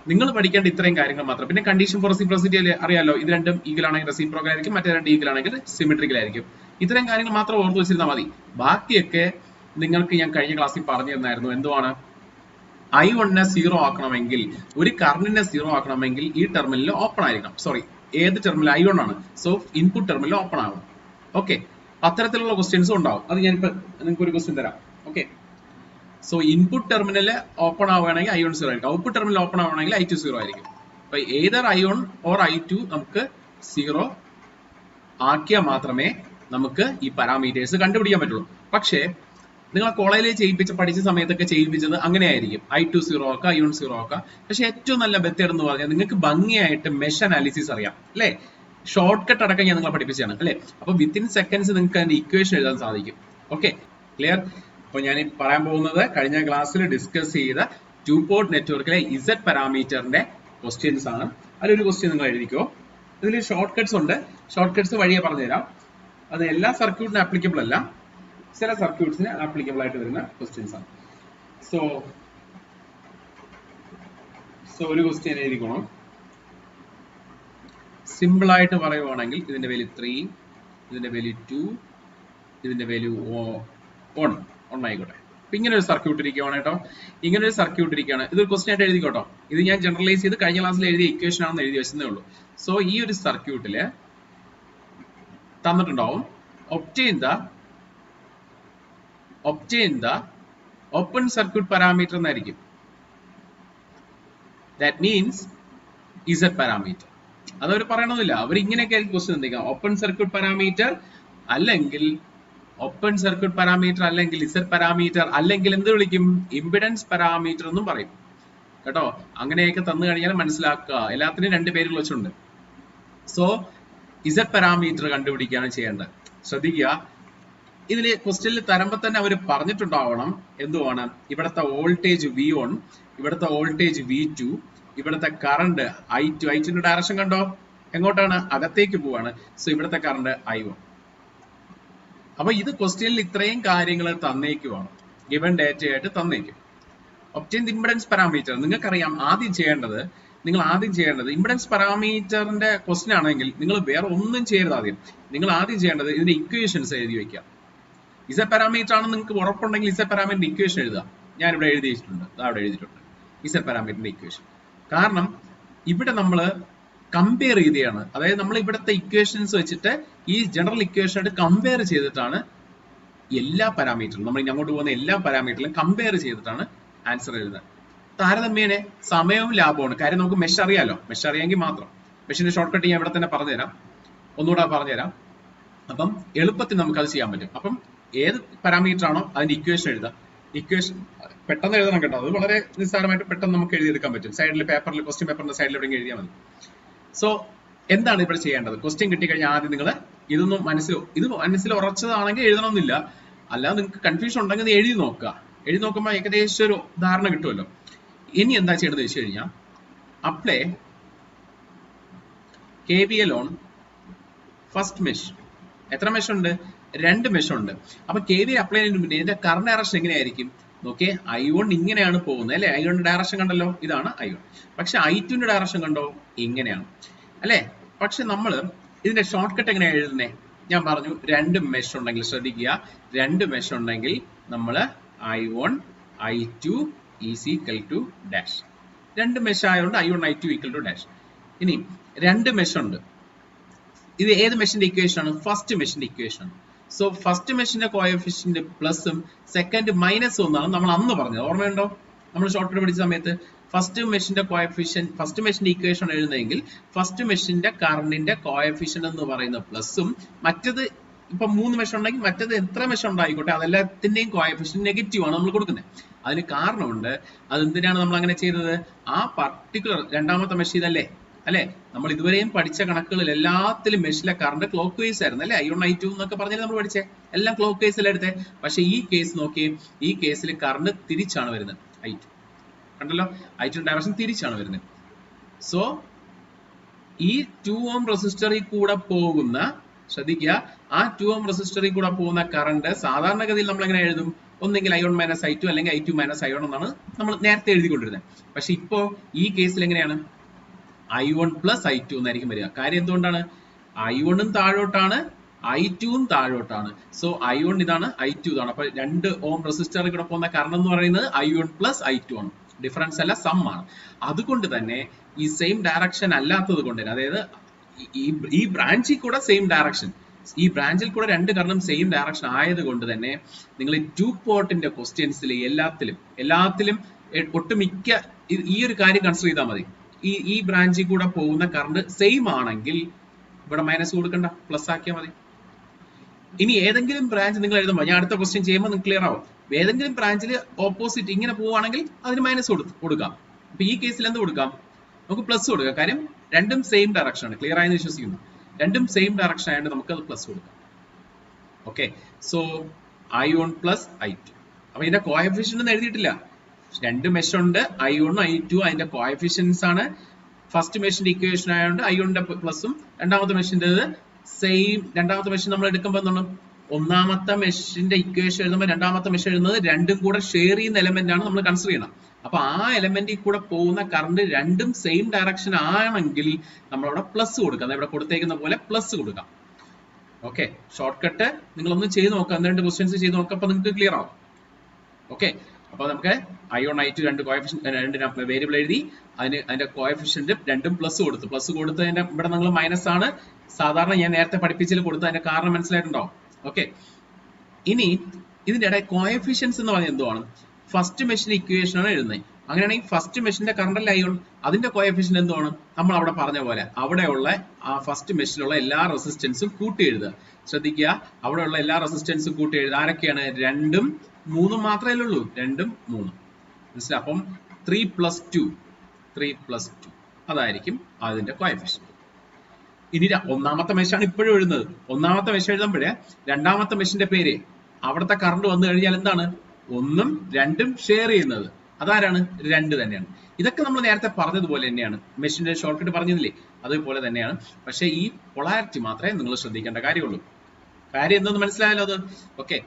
നിങ്ങൾ പഠിക്കേണ്ട ഇത്രയും കാര്യങ്ങൾ മാത്രം. പിന്നെ കണ്ടീഷൻ ഫോർ റെസിപ്രോസിറ്റി അറിയാലോ, ഇത് രണ്ടും ഈക്വൽ ആണെങ്കിൽ റെസിപ്രോക്കൽ ആയിരിക്കും, മറ്റേ രണ്ട് ഈക്വൽ ആണെങ്കിൽ സിമെട്രിക്കൽ ആയിരിക്കും. ഇത്രയും കാര്യങ്ങൾ മാത്രം ഓർത്ത് വെച്ചിരുന്നാൽ മതി. ബാക്കിയൊക്കെ നിങ്ങൾക്ക് ഞാൻ കഴിഞ്ഞ ക്ലാസ്സിൽ പറഞ്ഞു തന്നായിരുന്നു. എന്തുവാണ്? I1നെ 0 ആക്കണമെങ്കിൽ, ഒരു കറണ്ടിനെ 0 ആക്കണമെങ്കിൽ ഈ ടെർമിനൽ ഓപ്പൺ ആയിരിക്കണം. സോറി, ഏത് ടെർമിനൽ? I1 ആണ്. സോ ഇൻപുട്ട് ടെർമിനൽ ഓപ്പൺ ആകും. ഓക്കെ, അത്തരത്തിലുള്ള ക്വസ്റ്റ്യൻസും ഉണ്ടാവും. അത് ഞാൻ നിങ്ങൾക്ക് ഒരു ക്വസ്റ്റ്യൻ തരാം. Okay, so input terminal open ആവുകയാണെങ്കിൽ I1 0 ആയിരിക്കും, ഔട്ട്പുട്ട് ടെർമിനൽ ഓപ്പൺ ആവുകയാണെങ്കിൽ I2 0 ആയിരിക്കും. അപ്പൊ ഏതർ I1 ഓർ I2 നമുക്ക് 0 ആക്കിയാൽ മാത്രമേ നമുക്ക് ഈ പാരാമീറ്റേഴ്സ് കണ്ടുപിടിക്കാൻ പറ്റുള്ളൂ. പക്ഷേ നിങ്ങൾ കോളേജിൽ പഠിച്ച സമയത്തൊക്കെ ചെയ്യിപ്പിച്ചത് അങ്ങനെയായിരിക്കും, I2 0 ആക്കുക, I1 0 ആക്കുക. പക്ഷെ ഏറ്റവും നല്ല മെത്തേഡ് എന്ന് പറഞ്ഞാൽ നിങ്ങൾക്ക് ഭംഗിയായിട്ട് മെഷ് അനാലിസിസ് അറിയാം അല്ലേ, ഷോർട്ട് കട്ട് അടക്കം ഞാൻ നിങ്ങളെ പഠിപ്പിച്ചാണ് അല്ലേ. അപ്പൊ വിത്തിൻ സെക്കൻഡ്സ് നിങ്ങൾക്ക് അതിന്റെ ഇക്വേഷൻ എഴുതാൻ സാധിക്കും. Okay, clear? അപ്പൊ ഞാൻ ഈ പറയാൻ പോകുന്നത് കഴിഞ്ഞ ക്ലാസ്സിൽ ഡിസ്കസ് ചെയ്ത 2 പോർട്ട് നെറ്റ്വർക്കിലെ Z പാരാമീറ്ററിന്റെ ക്വസ്റ്റ്യൻസ് ആണ്. അതിലൊരു ക്വസ്റ്റ്യൻ നിങ്ങൾ എഴുതിക്കോ. ഇതിൽ ഷോർട്ട് കട്ട്സ് ഉണ്ട്, ഷോർട്ട് കട്ട്സ് വഴിയെ പറഞ്ഞുതരാം. അത് എല്ലാ സർക്യൂട്ടിനും ആപ്ലിക്കബിൾ അല്ല, ചില സർക്യൂട്ട്സിന് ആപ്ലിക്കബിൾ ആയിട്ട് വരുന്ന ക്വസ്റ്റ്യൻസ് ആണ്. സോ ഒരു ക്വസ്റ്റ്യൻ എഴുതിക്കോണം. സിമ്പിൾ ആയിട്ട് പറയുവാണെങ്കിൽ ഇതിന്റെ വാല്യൂ 3, ഇതിന്റെ വാല്യൂ 2, ഇതിന്റെ വാല്യൂ 1 ആയിക്കോട്ടെ. അപ്പൊ ഇങ്ങനെ ഒരു സർക്യൂട്ട് ഇരിക്കുകയാണ് കേട്ടോ, ഇങ്ങനെ ഒരു സർക്യൂട്ട് ഇരിക്കുകയാണ്. ഇതൊരു ക്വസ്റ്റ്യൻ ആയിട്ട് എഴുതിക്കോട്ടോ. ഇത് ഞാൻ ജനറലൈസ് ചെയ്ത് കഴിഞ്ഞ ക്ലാസ്സിൽ എഴുതിയ ഇക്വേഷൻ ആണെന്ന് എഴുതി വെച്ചതേ ഉള്ളൂ. സോ ഈ ഒരു സർക്യൂട്ടില് തന്നിട്ടുണ്ടാവും obtain the open circuit parameter എന്നായിരിക്കും. That means Z parameter. അതവർ പറയണമെന്നില്ല, അവർ ഇങ്ങനെയൊക്കെ ആയിരിക്കും ക്വസ്റ്റ്യൻ എന്തെങ്കിലും. ഓപ്പൺ സർക്യൂട്ട് പാരാമീറ്റർ അല്ലെങ്കിൽ ഓപ്പൺ സർക്യൂട്ട് പാരാമീറ്റർ അല്ലെങ്കിൽ Z പാരാമീറ്റർ അല്ലെങ്കിൽ എന്ത് വിളിക്കും? ഇംപിഡൻസ് പാരാമീറ്റർ എന്നും പറയും കേട്ടോ. അങ്ങനെയൊക്കെ തന്നു കഴിഞ്ഞാൽ മനസ്സിലാക്കുക, എല്ലാത്തിനും രണ്ട് പേരുകൾ വെച്ചുണ്ട്. സോ ഇസഡ് പാരാമീറ്റർ കണ്ടുപിടിക്കുകയാണ് ചെയ്യേണ്ടത്. ശ്രദ്ധിക്കുക, ഇതില് ക്വസ്റ്റ്യനിൽ തരുമ്പോൾ തന്നെ അവർ പറഞ്ഞിട്ടുണ്ടാവണം എന്തുവാണ്, ഇവിടുത്തെ വോൾട്ടേജ് V1, ഇവിടുത്തെ വോൾട്ടേജ് V2, ഇവിടുത്തെ കറണ്ട് I2. I2ന്റെ ഡയറക്ഷൻ കണ്ടോ, എങ്ങോട്ടാണ്, അകത്തേക്ക് പോവാണ്. സോ ഇവിടുത്തെ കറണ്ട് I1. അപ്പൊ ഇത് ക്വസ്റ്റ്യനിൽ ഇത്രയും കാര്യങ്ങൾ തന്നേക്കുവാണ്, ഗിവൻ ഡേറ്റ ആയിട്ട് തന്നേക്കും. ഒബ്റ്റെയിൻ ഇംപെഡൻസ് പാരാമീറ്റർ നിങ്ങൾക്കറിയാം. ആദ്യം ചെയ്യേണ്ടത് ഇംപെഡൻസ് പാരാമീറ്ററിന്റെ ക്വസ്റ്റ്യൻ ആണെങ്കിൽ നിങ്ങൾ വേറെ ഒന്നും ചെയ്യരുത്. നിങ്ങൾ ആദ്യം ചെയ്യേണ്ടത് ഇതിന്റെ ഇക്വേഷൻസ് എഴുതി വെക്കാം. ഇസഡ് പാരാമീറ്റർ ആണ് നിങ്ങൾക്ക് ഉറപ്പുണ്ടെങ്കിൽ ഇസഡ് പാരാമീറ്ററിന്റെ ഇക്വേഷൻ എഴുതുക. ഞാൻ ഇവിടെ എഴുതിയിട്ടുണ്ട്, അവിടെ എഴുതിയിട്ടുണ്ട് ഇസഡ് പാരാമീറ്ററിന്റെ ഇക്വേഷൻ. കാരണം ഇവിടെ നമ്മൾ കമ്പയർ ചെയ്തെയാണ്, അതായത് നമ്മൾ ഇവിടുത്തെ ഇക്വേഷൻസ് വെച്ചിട്ട് ഈ ജനറൽ ഇക്വേഷനായിട്ട് കമ്പയർ ചെയ്തിട്ടാണ് എല്ലാ പാരാമീറ്ററും, നമ്മൾ അങ്ങോട്ട് പോകുന്ന എല്ലാ പാരാമീറ്ററിലും കമ്പയർ ചെയ്തിട്ടാണ് ആൻസർ എഴുതുന്നത്. താരതമ്യേന സമയവും ലാഭമാണ്. കാര്യം നമുക്ക് മെഷ് അറിയാലോ, മെഷ് അറിയാമെങ്കിൽ മാത്രം. മെഷിന്റെ ഷോർട്ട് കട്ട് ഞാൻ ഇവിടെ തന്നെ പറഞ്ഞുതരാം, ഒന്നുകൂടെ പറഞ്ഞുതരാം. അപ്പം എളുപ്പത്തിൽ നമുക്ക് അത് ചെയ്യാൻ പറ്റും. അപ്പം ഏത് പാരാമീറ്റർ ആണോ അതിന്റെ ഇക്വേഷൻ എഴുതാം. ഇക്വേഷൻ പെട്ടെന്ന് എഴുതണം കേട്ടോ, അത് വളരെ നിസ്സാരമായിട്ട് പെട്ടെന്ന് നമുക്ക് എഴുതിയെടുക്കാൻ പറ്റും. സൈഡിൽ പേപ്പറിൽ, ക്വസ്റ്റ്യൻ പേപ്പറിന്റെ സൈഡിൽ എവിടെയെങ്കിലും എഴുതിയാൽ മതി. സോ എന്താണ് ഇവിടെ ചെയ്യേണ്ടത്? ക്വസ്റ്റ്യൻ കിട്ടിക്കഴിഞ്ഞാൽ ആദ്യം നിങ്ങൾ ഇതൊന്നും മനസ്സിൽ ഉറച്ചതാണെങ്കിൽ എഴുതണമെന്നില്ല. അല്ലാതെ നിങ്ങൾക്ക് കൺഫ്യൂഷൻ ഉണ്ടെങ്കിൽ എഴുതി നോക്കുക. എഴുതി നോക്കുമ്പോൾ ഏകദേശം ഒരു ധാരണ കിട്ടുമല്ലോ. ഇനി എന്താ ചെയ്യേണ്ടത് വെച്ച് കഴിഞ്ഞാൽ, apply KVL on first mesh. എത്ര മെഷ് ഉണ്ട്? 2 മെഷ് ഉണ്ട്. അപ്പൊ KVL അപ്ലൈ ചെയ്യുന്നതിന് മുന്നേ ഇതിന്റെ കറണ്ട് ഡയറക്ഷൻ എങ്ങനെയായിരിക്കും നോക്കിയേ. I1 ഇങ്ങനെയാണ് പോകുന്നത് അല്ലെ, I1 ഡയറക്ഷൻ കണ്ടല്ലോ, ഇതാണ് I1. പക്ഷെ I2ന്റെ ഡയറക്ഷൻ കണ്ടോ, ഇങ്ങനെയാണ് അല്ലെ. പക്ഷെ നമ്മൾ ഇതിന്റെ ഷോർട്ട് കട്ട് എങ്ങനെയാണ് എഴുതുന്നേ? ഞാൻ പറഞ്ഞു 2 മെഷ് ഉണ്ടെങ്കിൽ, ശ്രദ്ധിക്കുക, 2 മെഷ് ഉണ്ടെങ്കിൽ നമ്മൾ I1 I2 is equal to dash. 2 mesh ആയതുകൊണ്ട് I1 I2 equal to dash. ഇനി 2 മെഷ് ഉണ്ട്. ഇത് ഏത് മെഷിന്റെ ഇക്വേഷൻ ആണ്? ഫസ്റ്റ് മെഷിന്റെ ഇക്വേഷൻ ആണ്. സോ ഫസ്റ്റ് മെഷിന്റെ കോഎഫിഷ്യന്റ് പ്ലസും സെക്കൻഡ് മൈനസും ഒന്നാണ് നമ്മൾ അന്ന് പറഞ്ഞത്, ഓർമ്മയുണ്ടോ? നമ്മൾ ഷോർട്ട് കട്ട് പഠിച്ച സമയത്ത് ഫസ്റ്റ് മെഷിന്റെ കോഎഫിഷ്യന്റ്, ഫസ്റ്റ് മെഷിന്റെ ഇക്വേഷൻ എഴുതുന്നതെങ്കിൽ ഫസ്റ്റ് മെഷിന്റെ കറണ്ടിന്റെ കോഎഫിഷ്യന്റ് എന്ന് പറയുന്നത് പ്ലസും, മറ്റത് ഇപ്പൊ 3 മെഷ് ഉണ്ടെങ്കിൽ മറ്റത് എത്ര മെഷ് ഉണ്ടായിക്കോട്ടെ അതെല്ലാത്തിന്റെയും കോഎഫിഷ്യന്റ് നെഗറ്റീവ് ആണ് നമ്മൾ കൊടുക്കുന്നത്. അതിന് കാരണമുണ്ട്. അതെന്തിനാണ് നമ്മൾ അങ്ങനെ ചെയ്തത്? ആ പർട്ടിക്കുലർ രണ്ടാമത്തെ മെഷ് ഇതല്ലേ അല്ലെ, നമ്മൾ ഇതുവരെയും പഠിച്ച കണക്കുകളിൽ എല്ലാത്തിലും മെഷിലെ കറണ്ട് ക്ലോക്ക് വൈസ് ആയിരുന്നു അല്ലെ. I1 I2 എന്നൊക്കെ പറഞ്ഞാൽ നമ്മൾ പഠിച്ചേ എല്ലാം ക്ലോക്ക് വൈസിൽ എടുത്തേ. പക്ഷെ ഈ കേസ് നോക്കിയേ, ഈ കേസിൽ കറണ്ട് തിരിച്ചാണ് വരുന്നത്. I2 കണ്ടല്ലോ, I2 ഡയറക്ഷൻ തിരിച്ചാണ് വരുന്നത്. സോ ഈ 2 ohm റെസിസ്റ്ററിൽ കൂടെ പോകുന്ന, ശ്രദ്ധിക്കുക, ആ 2 ohm റെസിസ്റ്ററിൽ കൂടെ പോകുന്ന കറണ്ട് സാധാരണഗതിയിൽ നമ്മൾ എങ്ങനെ എഴുതും? ഒന്നെങ്കിൽ I1 മൈനസ് I2 അല്ലെങ്കിൽ I2 മൈനസ് I1 എന്നാണ് നമ്മൾ നേരത്തെ എഴുതിക്കൊണ്ടിരുന്നത്. പക്ഷെ ഇപ്പോ ഈ കേസിൽ എങ്ങനെയാണ്? I1 പ്ലസ് I2 എന്നായിരിക്കും വരിക. കാര്യം എന്തുകൊണ്ടാണ്? I1 താഴോട്ടാണ്, I2 താഴോട്ടാണ്. സോ I1 ഇതാണ്, I2 ഇതാണ്. അപ്പൊ 2 ohm റെസിസ്റ്ററിൽ കൂടെ പോകുന്ന കറണ്ട് എന്ന് പറയുന്നത് I1 പ്ലസ് I2 ആണ്. ഡിഫറൻസ് അല്ല, സം ആണ്. അതുകൊണ്ട് തന്നെ ഈ സെയിം ഡയറക്ഷൻ അല്ലാത്തത് കൊണ്ട് തന്നെ, അതായത് ഈ ബ്രാഞ്ചിൽ കൂടെ സെയിം ഡയറക്ഷൻ, ഈ ബ്രാഞ്ചിൽ കൂടെ 2 കറണ്ടും സെയിം ഡയറക്ഷൻ ആയതുകൊണ്ട് തന്നെ നിങ്ങൾ 2 പോർട്ടിന്റെ ക്വസ്റ്റ്യൻസിൽ എല്ലാത്തിലും ഒട്ടുമിക്ക ഈ ഒരു കാര്യം കൺസിഡർ ചെയ്താൽ മതി. ഈ ബ്രാഞ്ചിൽ കൂടെ പോകുന്ന കറണ്ട് സെയിം ആണെങ്കിൽ ഇവിടെ മൈനസ് കൊടുക്കണ്ട, പ്ലസ് ആക്കിയാൽ മതി. ഇനി ഏതെങ്കിലും ബ്രാഞ്ച് നിങ്ങൾ എഴുതുമ്പോൾ, ഞാൻ അടുത്ത ക്വസ്റ്റ്യൻ ചെയ്യുമ്പോൾ നിങ്ങൾക്ക് ക്ലിയർ ആവും, ഏതെങ്കിലും ബ്രാഞ്ചിൽ ഓപ്പോസിറ്റ് ഇങ്ങനെ പോവുകയാണെങ്കിൽ അതിന് മൈനസ് കൊടുക്കാം. അപ്പൊ ഈ കേസിൽ എന്ത് കൊടുക്കാം? നമുക്ക് പ്ലസ് കൊടുക്കാം. കാര്യം രണ്ടും സെയിം ഡയറക്ഷൻ ആണ്. ക്ലിയർ ആയെന്ന് വിശ്വസിക്കുന്നു. രണ്ടും സെയിം ഡയറക്ഷൻ ആയതുകൊണ്ട് നമുക്ക് അത് പ്ലസ് കൊടുക്കാം. Okay, so I1 plus I2. അപ്പൊ ഇതിന്റെ കോഎഫിഷ്യന്റ് എഴുതിയിട്ടില്ല. 2 മെഷ് ഉണ്ട്, I1 I2 അതിന്റെ കോഎഫിഷ്യൻസ് ആണ്. ഫസ്റ്റ് മെഷിന്റെ ഇക്വേഷൻ ആയതുകൊണ്ട് I1ന്റെ പ്ലസും രണ്ടാമത്തെ മെഷിന്റെ സെയിം. രണ്ടാമത്തെ മെഷീൻ നമ്മൾ എടുക്കുമ്പോൾ എന്താണ്? ഒന്നാമത്തെ മെഷിന്റെ ഇക്വേഷൻ എഴുതുമ്പോൾ രണ്ടാമത്തെ മെഷ് എഴുതുന്നത് രണ്ടും കൂടെ ഷെയർ ചെയ്യുന്ന എലമെന്റ് ആണ് നമ്മൾ കൺസിഡർ ചെയ്യണം. അപ്പൊ ആ എലമെന്റിൽ കൂടെ പോകുന്ന കറണ്ട് രണ്ടും സെയിം ഡയറക്ഷൻ ആണെങ്കിൽ നമ്മളവിടെ പ്ലസ് കൊടുക്കാം. ഇവിടെ കൊടുത്തേക്കുന്ന പോലെ പ്ലസ് കൊടുക്കാം. ഓക്കെ, ഷോർട്ട് കട്ട് നിങ്ങളൊന്ന് ചെയ്ത് നോക്കാം, 2 ക്വസ്റ്റ്യൻസ് ചെയ്ത് നോക്കാം, അപ്പൊ നിങ്ങൾക്ക് ക്ലിയർ ആവും. ഓക്കെ, അപ്പൊ നമുക്ക് I1 I2 രണ്ട് വേരിയബിൾ എഴുതി, അതിന്റെ കോഎഫിഷ്യന്റ് രണ്ടും പ്ലസ് കൊടുത്തു. പ്ലസ് കൊടുത്തതിന്റെ ഇവിടെ നിങ്ങൾ മൈനസ് ആണ് സാധാരണ ഞാൻ നേരത്തെ പഠിപ്പിച്ചതിൽ കൊടുത്ത, അതിന്റെ കാരണം മനസ്സിലായിട്ടുണ്ടാവും. ഓക്കെ, ഇനി ഇതിന്റെ ഇടയിൽ കോഎഫിഷ്യൻസ് എന്ന് പറഞ്ഞാൽ എന്തുവാണ്? ഫസ്റ്റ് മെഷിന്റെ ഇക്വേഷൻ ആണ് എഴുതുന്നത്. അങ്ങനെയാണെങ്കിൽ ഫസ്റ്റ് മെഷിന്റെ കറണ്ട് I1, അതിന്റെ കോഎഫിഷ്യന്റ് എന്തുവാണ്? നമ്മൾ അവിടെ പറഞ്ഞ പോലെ അവിടെയുള്ള ആ ഫസ്റ്റ് മെഷിലുള്ള എല്ലാ റെസിസ്റ്റൻസും കൂട്ടി എഴുതുക. ശ്രദ്ധിക്കുക, അവിടെയുള്ള എല്ലാ റെസിസ്റ്റൻസും കൂട്ടി എഴുതുക. ആരൊക്കെയാണ്? 2ഉം 3ഉം മാത്രമേ ഉള്ളൂ. 2ഉം 3ഉം മനസ്സിലായി. അപ്പം 3 + 2 അതായിരിക്കും അതിന്റെ കോഎഫിഷ്യന്റ്. ഇനി ഒന്നാമത്തെ മെഷാണ് ഇപ്പോഴും എഴുതുന്നത്. ഒന്നാമത്തെ മെഷ് എഴുതുമ്പോഴേ രണ്ടാമത്തെ മെഷിന്റെ പേര് അവിടുത്തെ കറണ്ട് വന്നു കഴിഞ്ഞാൽ എന്താണ്? 1ഉം 2ഉം ഷെയർ ചെയ്യുന്നത്. അതാരാണ്? 2 തന്നെയാണ്. ഇതൊക്കെ നമ്മൾ നേരത്തെ പറഞ്ഞതുപോലെ തന്നെയാണ്. മെഷിന്റെ ഷോർട്ട് കട്ട് പറഞ്ഞില്ലേ, അതുപോലെ തന്നെയാണ്. പക്ഷേ ഈ പൊളാരിറ്റി മാത്രമേ നിങ്ങൾ ശ്രദ്ധിക്കേണ്ട കാര്യമുള്ളൂ. കാര്യം എന്തെന്ന് മനസ്സിലായല്ലോ അത്? ഓക്കെ,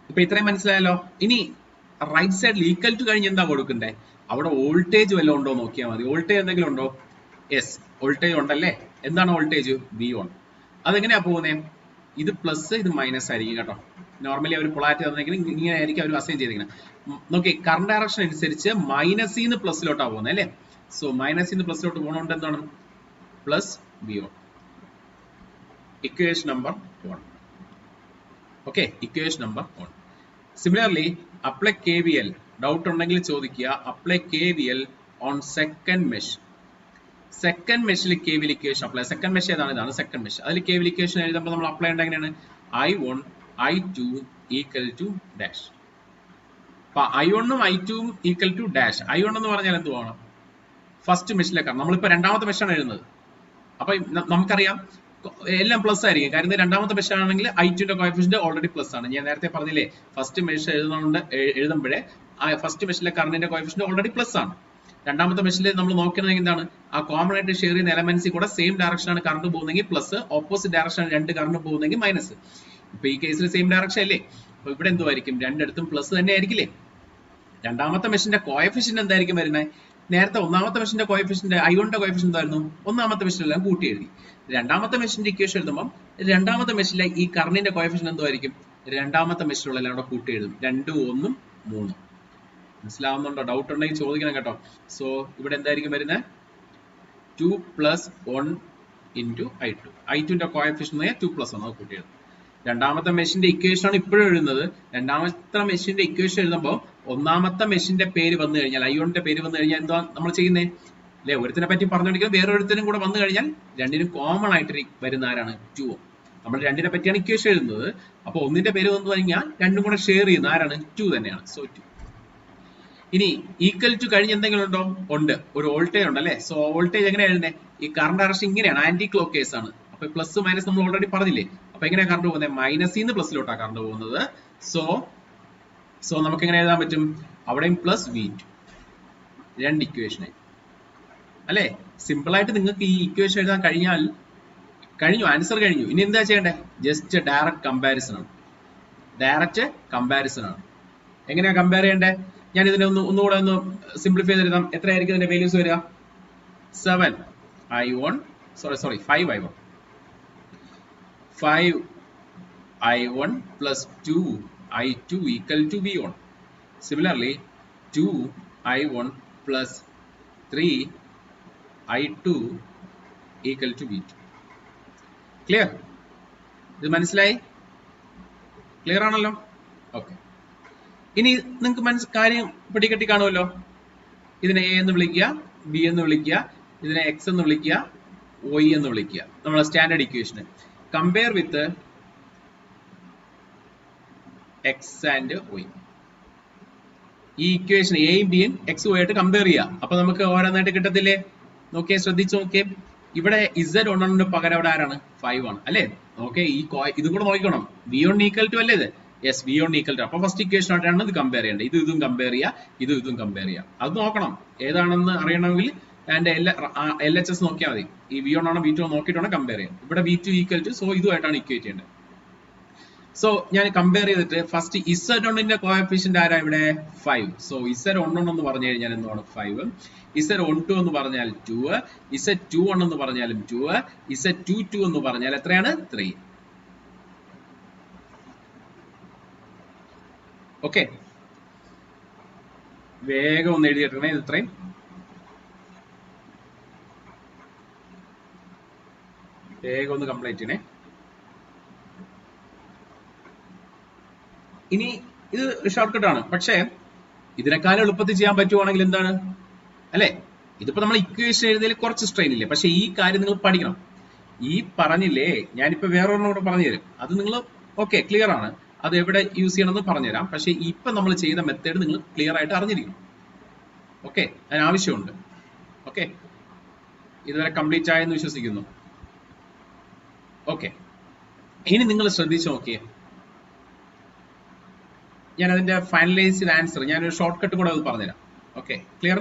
ഇപ്പൊ ഇത്രയും മനസ്സിലായല്ലോ. ഇനി റൈറ്റ് സൈഡിൽ ഈക്വൽ ടു കഴിഞ്ഞ് എന്താ കൊടുക്കണ്ടേ? അവിടെ വോൾട്ടേജ് വല്ലതും ഉണ്ടോ നോക്കിയാൽ മതി. വോൾട്ടേജ് എന്തെങ്കിലും ഉണ്ടോ? യെസ്, വോൾട്ടേജ് ഉണ്ടല്ലേ. എന്താണ് വോൾട്ടേജ്? V1. അതെങ്ങനെയാ പോകുന്നത്? ഇത് പ്ലസ് ഇത് മൈനസ് ആയിരിക്കും കേട്ടോ. നോർമലി അവർ പൊളാരിറ്റി തന്നെങ്കിൽ ഇങ്ങനെ ആയിരിക്കും അവർ അസൈൻ ചെയ്തിരിക്കുന്നത്. നോക്കി, കറണ്ട് ഡയറക്ഷൻ അനുസരിച്ച് മൈനസിൽ നിന്ന് പ്ലസിലോട്ടാണ് പോകുന്നത് അല്ലേ. സോ മൈനസിൽ നിന്ന് പ്ലസിലോട്ട് പോകുന്നതുകൊണ്ട് എന്താണ്? Plus V1. Equation number 1. Okay, equation number 1. Similarly apply KVL. Doubt ഉണ്ടെങ്കിൽ ചോദിക്കുക. Apply KVL on second mesh. Second മെഷിൽ KVL equation apply. Second mesh ഏതാണ്? ഇതാണ് സെക്കൻഡ് മെഷ്. അതിൽ KVL ഇക്വേഷൻ എഴുതുമ്പോൾ നമ്മൾ അപ്ലൈ ചെയ്യേണ്ടത് എങ്ങനെയാണ്? I1 I2 equal to dash. അപ്പൊ I1ഉം I2ഉം ഈക്വൽ ടു ഡാഷ്. I1 എന്ന് പറഞ്ഞാൽ എന്തുവാണ്? ഫസ്റ്റ് മെഷിലേക്കാണ്. നമ്മളിപ്പോ രണ്ടാമത്തെ മെഷാണ് എഴുതുന്നത്. അപ്പൊ നമുക്കറിയാം എല്ലാം പ്ലസ് ആയിരിക്കും. കാര്യം രണ്ടാമത്തെ മെഷ് ആണെങ്കിൽ I2ന്റെ കോഎഫിഷ്യന്റ് ഓൾറെഡി പ്ലസ് ആണ്. ഞാൻ നേരത്തെ പറഞ്ഞില്ലേ, ഫസ്റ്റ് മെഷ് എഴുതുമ്പോഴേ ഫസ്റ്റ് മെഷിലെ കറണ്ടിന്റെ കോഎഫിഷ്യന്റ് ഓൾറെഡി പ്ലസ് ആണ്. രണ്ടാമത്തെ മെഷിൽ നമ്മൾ നോക്കുന്നത് എന്താണ്? ആ കോമൺ ആയിട്ട് ഷെയർ ചെയ്യുന്ന എലമെന്റ്സിൽ കൂടെ സെയിം ഡയറക്ഷൻ ആണ് കറണ്ട് പോകുന്നെങ്കിൽ പ്ലസ്, ഓപ്പോസിറ്റ് ഡയറക്ഷൻ രണ്ട് കറണ്ട് പോകുന്നെങ്കിൽ മൈനസ്. ഇപ്പൊ ഈ കേസിൽ സെയിം ഡയറക്ഷൻ അല്ലേ. അപ്പൊ ഇവിടെ എന്തുമായിരിക്കും? രണ്ടിടത്തും പ്ലസ് തന്നെ ആയിരിക്കില്ലേ. രണ്ടാമത്തെ മെഷിന്റെ കോഎഫിഷ്യന്റ് എന്തായിരിക്കും വരുന്നത്? നേരത്തെ ഒന്നാമത്തെ മെഷിന്റെ കോഎഫിഷ്യന്റ് I1ന്റെ കോഎഫിഷ്യന്റ് എന്തായിരുന്നു? ഒന്നാമത്തെ മെഷിലെല്ലാം കൂട്ടി എഴുതി. രണ്ടാമത്തെ മെഷിന്റെ ഇക്വേഷൻ എഴുതുമ്പോൾ രണ്ടാമത്തെ മെഷിലെ ഈ കറണ്ടിന്റെ കോഎഫിഷ്യന്റ് എന്തായിരിക്കും? രണ്ടാമത്തെ മെഷിലുള്ള എല്ലാം കൂടെ കൂട്ടി എഴുതും. 2, 1, 3. മനസ്സിലാവുന്നുണ്ടോ? ഡൗട്ട് ഉണ്ടെങ്കിൽ ചോദിക്കണം കേട്ടോ. സോ ഇവിടെ എന്തായിരിക്കും വരുന്നത്? 2 + 1 × I2. I2ന്റെ കോഎഫിഷ്യന്റ് 2 + 1 കൂട്ടി എഴുതും. രണ്ടാമത്തെ മെഷിന്റെ ഇക്വേഷൻ ആണ് ഇപ്പോഴും എഴുതുന്നത്. രണ്ടാമത്തെ മെഷിന്റെ ഇക്വേഷൻ എഴുതുമ്പോൾ ഒന്നാമത്തെ മെഷിന്റെ പേര് വന്നു കഴിഞ്ഞാൽ, I1ന്റെ പേര് വന്നു കഴിഞ്ഞാൽ എന്താ നമ്മൾ ചെയ്യുന്നത് അല്ലെ? ഒരുത്തിനെ പറ്റി പറഞ്ഞുകൊണ്ടിരിക്കുന്നത് വേറൊരുത്തിനും കൂടെ വന്നു കഴിഞ്ഞാൽ രണ്ടിനും കോമൺ ആയിട്ട് വരുന്ന ആരാണ്? 2. നമ്മൾ രണ്ടിനെ പറ്റിയാണ് ഇക്വേഷൻ എഴുതുന്നത്. അപ്പൊ ഒന്നിന്റെ പേര് വന്നു കഴിഞ്ഞാൽ രണ്ടും കൂടെ ഷെയർ ചെയ്യുന്ന ആരാണ്? 2 തന്നെയാണ്. സോ 2. ഇനി ഈക്വൽ ടു കഴിഞ്ഞ് എന്തെങ്കിലും ഉണ്ടോ? ഉണ്ട്, ഒരു വോൾട്ടേജ് ഉണ്ട് അല്ലെ. സോ വോൾട്ടേജ് എങ്ങനെയാ എഴുതുന്നത്? ഈ കറണ്ട് ഡയറക്ഷൻ ഇങ്ങനെയാണ്, ആന്റി ക്ലോക്ക് കേസ് ആണ്. അപ്പൊ പ്ലസ് മൈനസ് നമ്മൾ ഓൾറെഡി പറഞ്ഞില്ലേ. അപ്പൊ എങ്ങനെയാ കറണ്ട് പോകുന്നത്? മൈനസിൽ നിന്ന് പ്ലസിലോട്ടാണ് കറണ്ട് പോകുന്നത്. സോ നമുക്ക് എങ്ങനെ എഴുതാൻ പറ്റും? അവിടെയും പ്ലസ് V2. രണ്ട് ഇക്വേഷനായി അല്ലെ. സിമ്പിൾ ആയിട്ട് നിങ്ങൾക്ക് ഈ ഇക്വേഷൻ എഴുതാൻ കഴിഞ്ഞു, ആൻസർ കഴിഞ്ഞു. ഇനി എന്താ ചെയ്യണ്ടേ? ജസ്റ്റ് ഡയറക്റ്റ് കമ്പാരിസൺ ആണ്. എങ്ങനെയാ കമ്പയർ ചെയ്യണ്ടേ? ഞാൻ ഇതിനെ ഒന്നുകൂടെ ഒന്ന് സിംപ്ലിഫൈ ചെയ്ത് എഴുതാം. എത്രയായിരിക്കും ഇതിന്റെ വാല്യൂസ് വരിക? 5I1 + 2I2 = V1. Similarly, 2I1 + 3I2 = V2. Clear? ഇത് മനസ്സിലായി? ക്ലിയർ ആണല്ലോ? ഓക്കെ. ഇനി നിങ്ങൾക്ക് കാര്യം പിടികെട്ടി കാണുമല്ലോ. ഇതിനെ A എന്ന് വിളിക്കുക, B എന്ന് വിളിക്കുക, ഇതിനെ X എന്ന് വിളിക്കുക, Y എന്ന് വിളിക്കുക. നമ്മളെ സ്റ്റാൻഡേർഡ് ഇക്വേഷന് compare with X and Y. ഈ ഇക്വേഷൻ എയും ബിയും എക്സ് വൈ ആയിട്ട് കമ്പയർ ചെയ്യുക. അപ്പൊ നമുക്ക് ഓരോന്നായിട്ട് കിട്ടത്തില്ലേ? നോക്കിയേ, ശ്രദ്ധിച്ചു നോക്കിയേ. ഇവിടെ Z1 പകരം അവിടെ ആരാണ്? 5 ആണ് അല്ലേ. ഓക്കെ, ഇതും കൂടെ നോക്കണം. V1 = അല്ലേ ഇത്? യെസ്, V1 = അപ്പൊ ഫസ്റ്റ് ഇക്വേഷൻ ആയിട്ടാണ് ഇത് കമ്പയർ ചെയ്യേണ്ടത്. ഇതും കമ്പയർ ചെയ്യുക, ഇതും കമ്പയർ ചെയ്യുക. അത് നോക്കണം. ഏതാണെന്ന് അറിയണമെങ്കിൽ അതിന്റെ LHS നോക്കിയാൽ മതി. ഈ V1 ആണോ V2 നോക്കിയിട്ടാണ് കമ്പയർ ചെയ്യാം. ഇവിടെ V2 = സോ ഇതുമായിട്ടാണ് ഇക്വേറ്റ് ചെയ്യേണ്ടത്. സോ ഞാൻ കമ്പയർ ചെയ്തിട്ട് ഫസ്റ്റ് Z1ന്റെ കോഎഫിഷ്യന്റ് ആരാ ഇവിടെ? 5. സോ Z11 എന്ന് പറഞ്ഞു കഴിഞ്ഞാൽ എന്താണ്? 5. Z12 എന്ന് പറഞ്ഞാൽ 2. Z21 എന്ന് പറഞ്ഞാലും 2. Z22 എന്ന് പറഞ്ഞാൽ എത്രയാണ്? 3. ഓക്കെ, വേഗം ഒന്ന് എഴുതിയിട്ടേ. ഇത് ഇത്രയും വേഗം ഒന്ന് കംപ്ലീറ്റ് ചെയ്യണേ. ഇനി ഇത് ഷോർട്ട് കട്ട് ആണ്, പക്ഷേ ഇതിനേക്കാളും എളുപ്പത്തിൽ ചെയ്യാൻ പറ്റുവാണെങ്കിൽ എന്താണ് അല്ലെ? ഇതിപ്പോ നമ്മൾ ഇക്വേഷൻ എഴുതിയതിൽ കുറച്ച് സ്ട്രെയിൻ ഇല്ലേ, പക്ഷെ ഈ കാര്യം നിങ്ങൾ പഠിക്കണം. ഈ പറഞ്ഞില്ലേ, ഞാനിപ്പോ വേറൊരെണ്ണം കൂടെ പറഞ്ഞു തരും. അത് നിങ്ങൾ ഓക്കെ ക്ലിയർ ആണ്, അത് എവിടെ യൂസ് ചെയ്യണമെന്ന് പറഞ്ഞുതരാം. പക്ഷെ ഇപ്പൊ നമ്മൾ ചെയ്ത മെത്തേഡ് നിങ്ങൾ ക്ലിയർ ആയിട്ട് അറിഞ്ഞിരിക്കണം. ഓക്കെ, അതിനാവശ്യമുണ്ട്. ഓക്കെ, ഇതുവരെ കംപ്ലീറ്റ് ആയെന്ന് വിശ്വസിക്കുന്നു. ഓക്കെ, ഇനി നിങ്ങൾ ശ്രദ്ധിച്ചു നോക്കിയേ, ഞാൻ അതിന്റെ ഫൈനലൈസ്ഡ് ആൻസർ ഞാനൊരു ഷോർട്ട് കട്ട് കൂടെ അത് പറഞ്ഞുതരാം. Okay, clear?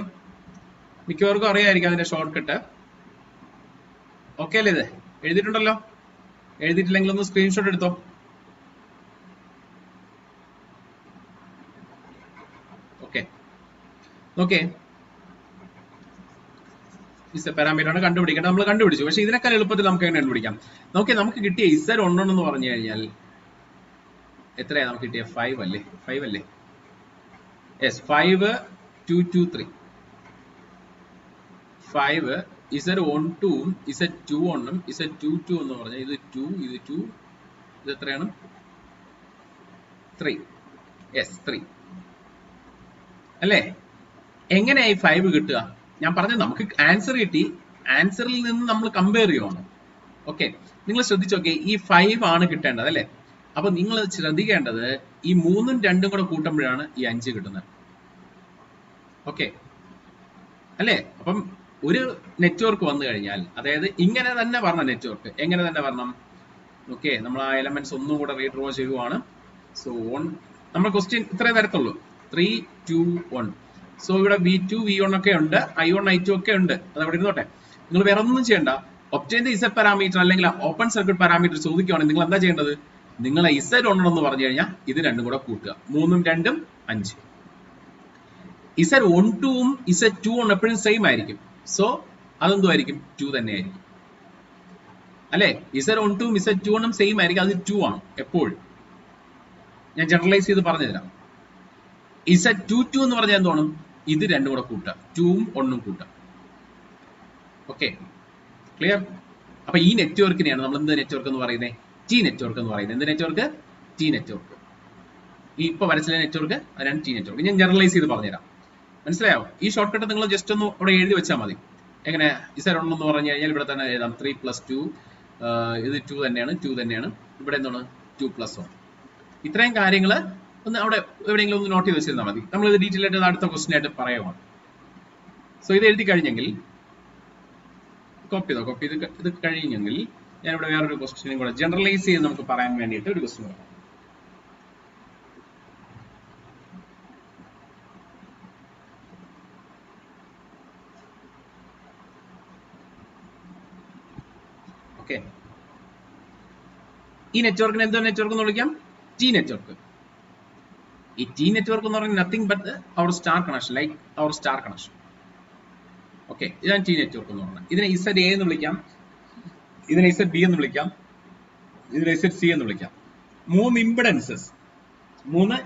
മിക്കവർക്കും അറിയാമായിരിക്കും അതിന്റെ ഷോർട്ട് കട്ട്. ഓക്കെ അല്ലേ? ഇത് എഴുതിയിട്ടുണ്ടല്ലോ. എഴുതിയിട്ടില്ലെങ്കിൽ ഒന്ന് സ്ക്രീൻഷോട്ട് എടുത്തോ. ഓക്കെ, ഓക്കെ, പാരാമീറ്റർ ആണ് കണ്ടുപിടിക്കേണ്ടത്. നമ്മൾ കണ്ടുപിടിച്ചു. പക്ഷെ ഇതിനേക്കാൾ എളുപ്പത്തിൽ നമുക്ക് എങ്ങനെ കണ്ടുപിടിക്കാം? നമുക്ക് കിട്ടിയ Z ഉണ്ടെന്ന് പറഞ്ഞു കഴിഞ്ഞാൽ എത്രയാ നമുക്ക് കിട്ടിയ? 5 അല്ലേ? 5 അല്ലേ? യെസ്, 5 2 2 3 5 Z12 ഉം Z21 ഉം Z22 എന്ന് പറഞ്ഞാൽ ഇത് 2 ഇത് 2 ഇത് എത്രയാണ്? 3. യെസ്, 3 അല്ലേ? എങ്ങനെയായി 5 കിട്ടുക? ഞാൻ പറഞ്ഞത് നമുക്ക് ആൻസർ കിട്ടി, ആൻസറിൽ നിന്ന് നമ്മൾ കമ്പയർ ചെയ്യുവാണ്. ഓക്കെ, നിങ്ങൾ ശ്രദ്ധിച്ചു നോക്കിയേ, ഈ 5 ആണ് കിട്ടേണ്ടത് അല്ലേ? അപ്പൊ നിങ്ങൾ ശ്രദ്ധിക്കേണ്ടത് ഈ 3ഉം 2ഉം കൂടെ കൂട്ടുമ്പോഴാണ് ഈ 5 കിട്ടുന്നത്. ഓക്കെ അല്ലേ? അപ്പം ഒരു നെറ്റ്വർക്ക് വന്നു കഴിഞ്ഞാൽ, അതായത് ഇങ്ങനെ തന്നെ പറഞ്ഞ നെറ്റ്വർക്ക് എങ്ങനെ തന്നെ വരണം? ഓക്കെ, നമ്മൾ ആ എലമെന്റ്സ് ഒന്നും കൂടെ റീഡ്രോ ചെയ്യുവാണ്. സോ നമ്മുടെ ക്വസ്റ്റ്യൻ ഇത്രേ തരത്തുള്ളൂ, 3 2 1. സോ ഇവിടെ V2 V1 ഒക്കെ ഉണ്ട്, I1 I2 ഒക്കെ ഉണ്ട്. അത് അവിടെ ഇരുന്നോട്ടെ. നിങ്ങൾ വേറെ ഒന്നും ചെയ്യണ്ട. ഒബ്റ്റെയിൻ ദ Z പാരാമീറ്റർ അല്ലെങ്കിൽ ഓപ്പൺ സർക്യൂട്ട് പാരാമീറ്റർ ചോദിക്കുകയാണെങ്കിൽ നിങ്ങൾ എന്താ ചെയ്യേണ്ടത്? നിങ്ങൾ Z ഉണ്ടെന്ന് പറഞ്ഞു കഴിഞ്ഞാൽ ഇത് രണ്ടും കൂടെ കൂട്ടുക. 3ഉം 2ഉം 5. Z12 ഉം Z21 എപ്പോഴും സെയിം ആയിരിക്കും. സോ അതെന്തുമായിരിക്കും? 2 തന്നെ ആയിരിക്കും അല്ലെ? Z12 ഉം Z21 ഉം സെയിം ആയിരിക്കും, അത് 2 ആണ് എപ്പോഴും. ഞാൻ ജനറലൈസ് ചെയ്ത് പറഞ്ഞു തരാം. Z22 എന്ന് പറഞ്ഞാൽ എന്താണ്? ഇത് രണ്ടും കൂടെ കൂട്ടുക, 2ഉം 1ഉം കൂട്ടുക. Okay, clear? അപ്പൊ ഈ നെറ്റ്വർക്കിനെയാണ് നമ്മൾ എന്ത് നെറ്റ്വർക്ക് എന്ന് പറയുന്നത്? T നെറ്റ്വർക്ക് എന്ന് പറയുന്നത്. എന്ത് നെറ്റ്വർക്ക്? T network. ഈ ഇപ്പൊ വരച്ചില്ല നെറ്റ്വർക്ക്, അതിനാണ് T നെറ്റ്വർക്ക്. ഞാൻ ജനറലൈസ് ചെയ്ത് പറഞ്ഞുതരാം. മനസ്സിലായോ? ഈ ഷോർട്ട് കട്ട് നിങ്ങൾ ജസ്റ്റ് ഒന്ന് അവിടെ എഴുതി വെച്ചാൽ മതി. എങ്ങനെ? Z1 എന്ന് പറഞ്ഞു കഴിഞ്ഞാൽ ഇവിടെ തന്നെ എഴുതാം, 3 + 2. ഇത് 2 തന്നെയാണ്, 2 തന്നെയാണ്. ഇവിടെ എന്താണ്? 2 + 1. ഇത്രയും കാര്യങ്ങൾ ഒന്ന് അവിടെ എവിടെയെങ്കിലും ഒന്ന് നോട്ട് ചെയ്ത് വെച്ചിരുന്നാൽ മതി. നമ്മൾ ഇത് ഡീറ്റെയിൽ ആയിട്ട് അടുത്ത ക്വസ്റ്റ്യൻ ആയിട്ട് പറയുവാണ്. സോ ഇത് എഴുതി കഴിഞ്ഞെങ്കിൽ കോപ്പി ഇത് കഴിഞ്ഞെങ്കിൽ ഞാനിവിടെ വേറൊരു ക്വസ്റ്റ്യനും കൂടെ ജനറലൈസ് ചെയ്ത് നമുക്ക് പറയാൻ വേണ്ടിയിട്ട് ഒരു ക്വസ്റ്റ്യൻ പറയാം. ഓക്കെ, ഈ നെറ്റ്വർക്കിന് എന്തോ നെറ്റ്വർക്ക് എന്ന് വിളിക്കാം? T network. ഈ T നെറ്റ്വർക്ക് എന്ന് പറയുന്നത് nothing but our star connection, like our star connection. Okay, ഇതാണ് T നെറ്റ്വർക്ക് എന്ന് പറയുന്നത്. ഇതിനെ ZA എന്ന് വിളിക്കാം, ഇതിനെ ZB എന്ന് വിളിക്കാം, ഇതിനെ ZC എന്ന് വിളിക്കാം. 3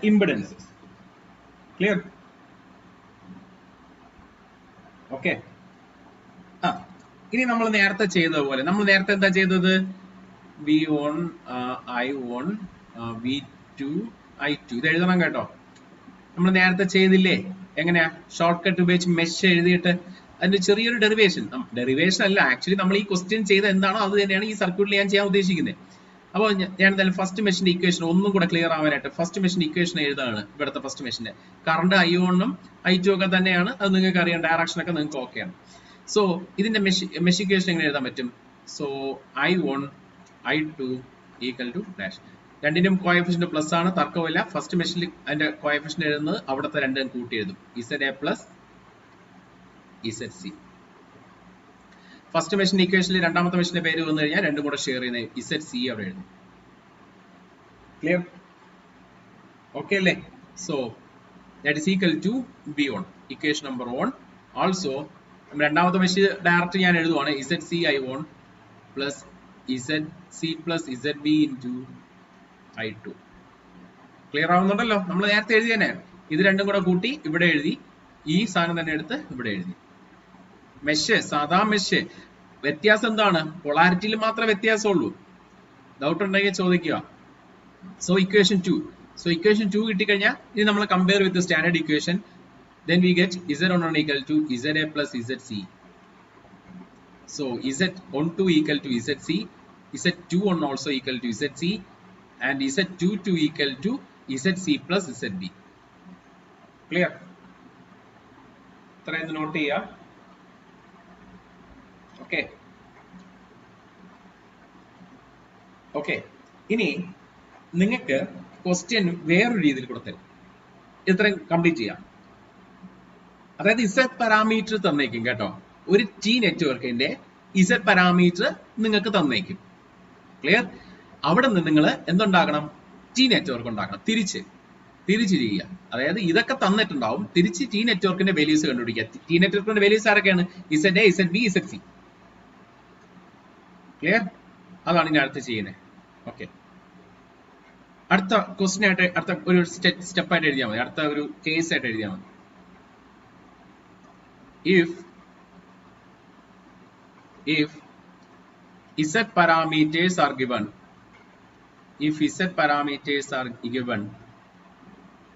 ഇംപെഡൻസസ്. ക്ലിയർ? ഓക്കെ, ഇനി നമ്മൾ നേരത്തെ ചെയ്തതുപോലെ, നമ്മൾ നേരത്തെ എന്താ ചെയ്തത്? V1 I1 V2 I2 ഇത് എഴുതണം കേട്ടോ. നമ്മൾ നേരത്തെ ചെയ്തില്ലേ? എങ്ങനെയാ? ഷോർട്ട് കട്ട് ഉപയോഗിച്ച് മെഷ് എഴുതിയിട്ട് അതിന്റെ ചെറിയൊരു ഡെറിവേഷൻ അല്ല, ആക്ച്വലി നമ്മൾ ഈ ക്വസ്റ്റ്യൻ ചെയ്ത എന്താണോ അത് തന്നെയാണ് ഈ സർക്യൂട്ടിൽ ഞാൻ ചെയ്യാൻ ഉദ്ദേശിക്കുന്നത്. അപ്പോൾ ഞാൻ എന്തായാലും ഫസ്റ്റ് മെഷിന്റെ ഇക്വേഷൻ ഒന്നും കൂടെ ക്ലിയർ ആവാനായിട്ട് ഫസ്റ്റ് മെഷിന്റെ ഇക്വേഷൻ എഴുതാണ്. ഇവിടുത്തെ ഫസ്റ്റ് മെഷിന്റെ കറണ്ട് I1 ഉം I2 ഒക്കെ തന്നെയാണ്, അത് നിങ്ങൾക്ക് അറിയാം, ഡയറക്ഷൻ ഒക്കെ നിങ്ങൾക്ക് ഓക്കെയാണ്. സോ ഇതിന്റെ മെഷ് ഇക്വേഷൻ എങ്ങനെ എഴുതാൻ പറ്റും? So I1 I2 = dash. രണ്ടിനും കോഎഫിഷ്യന്റ് പ്ലസ് ആണ്, തർക്കമില്ല. ഫസ്റ്റ് മെഷിൽ അതിന്റെ കോഎഫിഷ്യന്റ് എഴുതുന്നത് അവിടുത്തെ രണ്ടും കൂട്ടി എഴുതും, ZA + ZC. ഫസ്റ്റ് മെഷിന്റെ ഇക്വേഷനിൽ രണ്ടാമത്തെ മെഷിന്റെ പേര് വന്നു കഴിഞ്ഞാൽ രണ്ടും കൂടെ ഷെയർ ചെയ്യുന്ന ZC അവിടെ എഴുതും. ക്ലിയർ? ഓക്കെ അല്ലേ? So that is equal to V1, equation number 1. Also രണ്ടാമത്തെ മെഷ് ഡയറക്റ്റ് ഞാൻ എഴുതുവാണ്, ZC I1 + ZC + ZB × I2. Clear ആവുന്നുണ്ടല്ലോ? നമ്മൾ നേരത്തെ എഴുതി തന്നെ, ഇത് രണ്ടും കൂടെ കൂട്ടി ഇവിടെ എഴുതി, ഈ സാധനം തന്നെ എടുത്ത് ഇവിടെ എഴുതി. മെഷ്, സാധാ മെഷ്. വ്യത്യാസം എന്താണ്? പൊളാരിറ്റിയിൽ മാത്രമേ വ്യത്യാസമുള്ളൂ. ഡൗട്ട് ഉണ്ടെങ്കിൽ ചോദിക്കുക. സോ ഇക്വേഷൻ 2 കിട്ടിക്കഴിഞ്ഞാൽ ഇത് നമ്മൾ compare with standard equation. Then we get Z11 = ZA + ZC. So Z12 = ZC, Z21 also = ZC, and Z22 = ZC + ZB. Clear? ഇത്രയും നോട്ട് ചെയ്യാം. ഓക്കെ, ഓക്കെ, ഇനി നിങ്ങൾക്ക് ക്വസ്റ്റ്യൻ വേറൊരു രീതിയിൽ കൊടുത്തരും, ഇത്രയും കംപ്ലീറ്റ് ചെയ്യാം. അതായത് ഇസഡ് പാരാമീറ്റർ തന്നേക്കും കേട്ടോ. ഒരു ടി നെറ്റ്വർക്കിന്റെ ഇസഡ് പാരാമീറ്റർ നിങ്ങൾക്ക് തന്നേക്കും. ക്ലിയർ? അവിടെ നിന്ന് നിങ്ങൾ എന്തുണ്ടാക്കണം? ടി നെറ്റ്വർക്ക് ഉണ്ടാക്കണം. തിരിച്ച് ചെയ്യുക. അതായത് ഇതൊക്കെ തന്നിട്ടുണ്ടാവും, തിരിച്ച് ടി നെറ്റ്വർക്കിന്റെ വാല്യൂസ് കണ്ടുപിടിക്കുക. ടി നെറ്റ്വർക്കിന്റെ വാല്യൂസ് ആരൊക്കെയാണ്? Z A, Z B, Z C. Clear? അതാണ് ഇനി അടുത്ത് ചെയ്യുന്നത്. ഓക്കെ, അടുത്ത ക്വസ്റ്റ്യൻ ആയിട്ട് അടുത്ത ഒരു സ്റ്റെപ്പായിട്ട് എഴുതിയാൽ മതി. അടുത്ത ഒരു കേസ് ആയിട്ട് എഴുതിയാൽ മതി. if z parameters are given,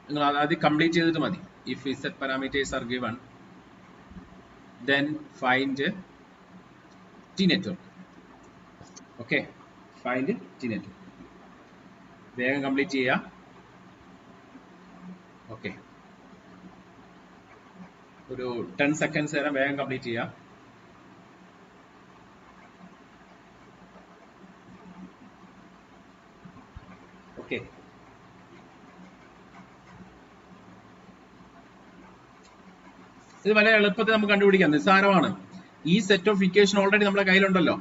നിങ്ങൾ അത് കംപ്ലീറ്റ് ചെയ്തിട്ട് മതി. if z parameters are given, then find t network. Okay, find T network. വേഗം കംപ്ലീറ്റ് ചെയ്യുക. ഓക്കെ, ഒരു 10 സെക്കൻഡ്സ് നേരം വേഗം കംപ്ലീറ്റ് ചെയ്യുക. ഓക്കെ, ഇത് വളരെ എളുപ്പത്തിൽ നമുക്ക് കണ്ടുപിടിക്കാം, നിസ്സാരമാണ്. ഈ സെറ്റ് ഓഫ് ഇക്വേഷൻ ഓൾറെഡി നമ്മുടെ കയ്യിലുണ്ടല്ലോ,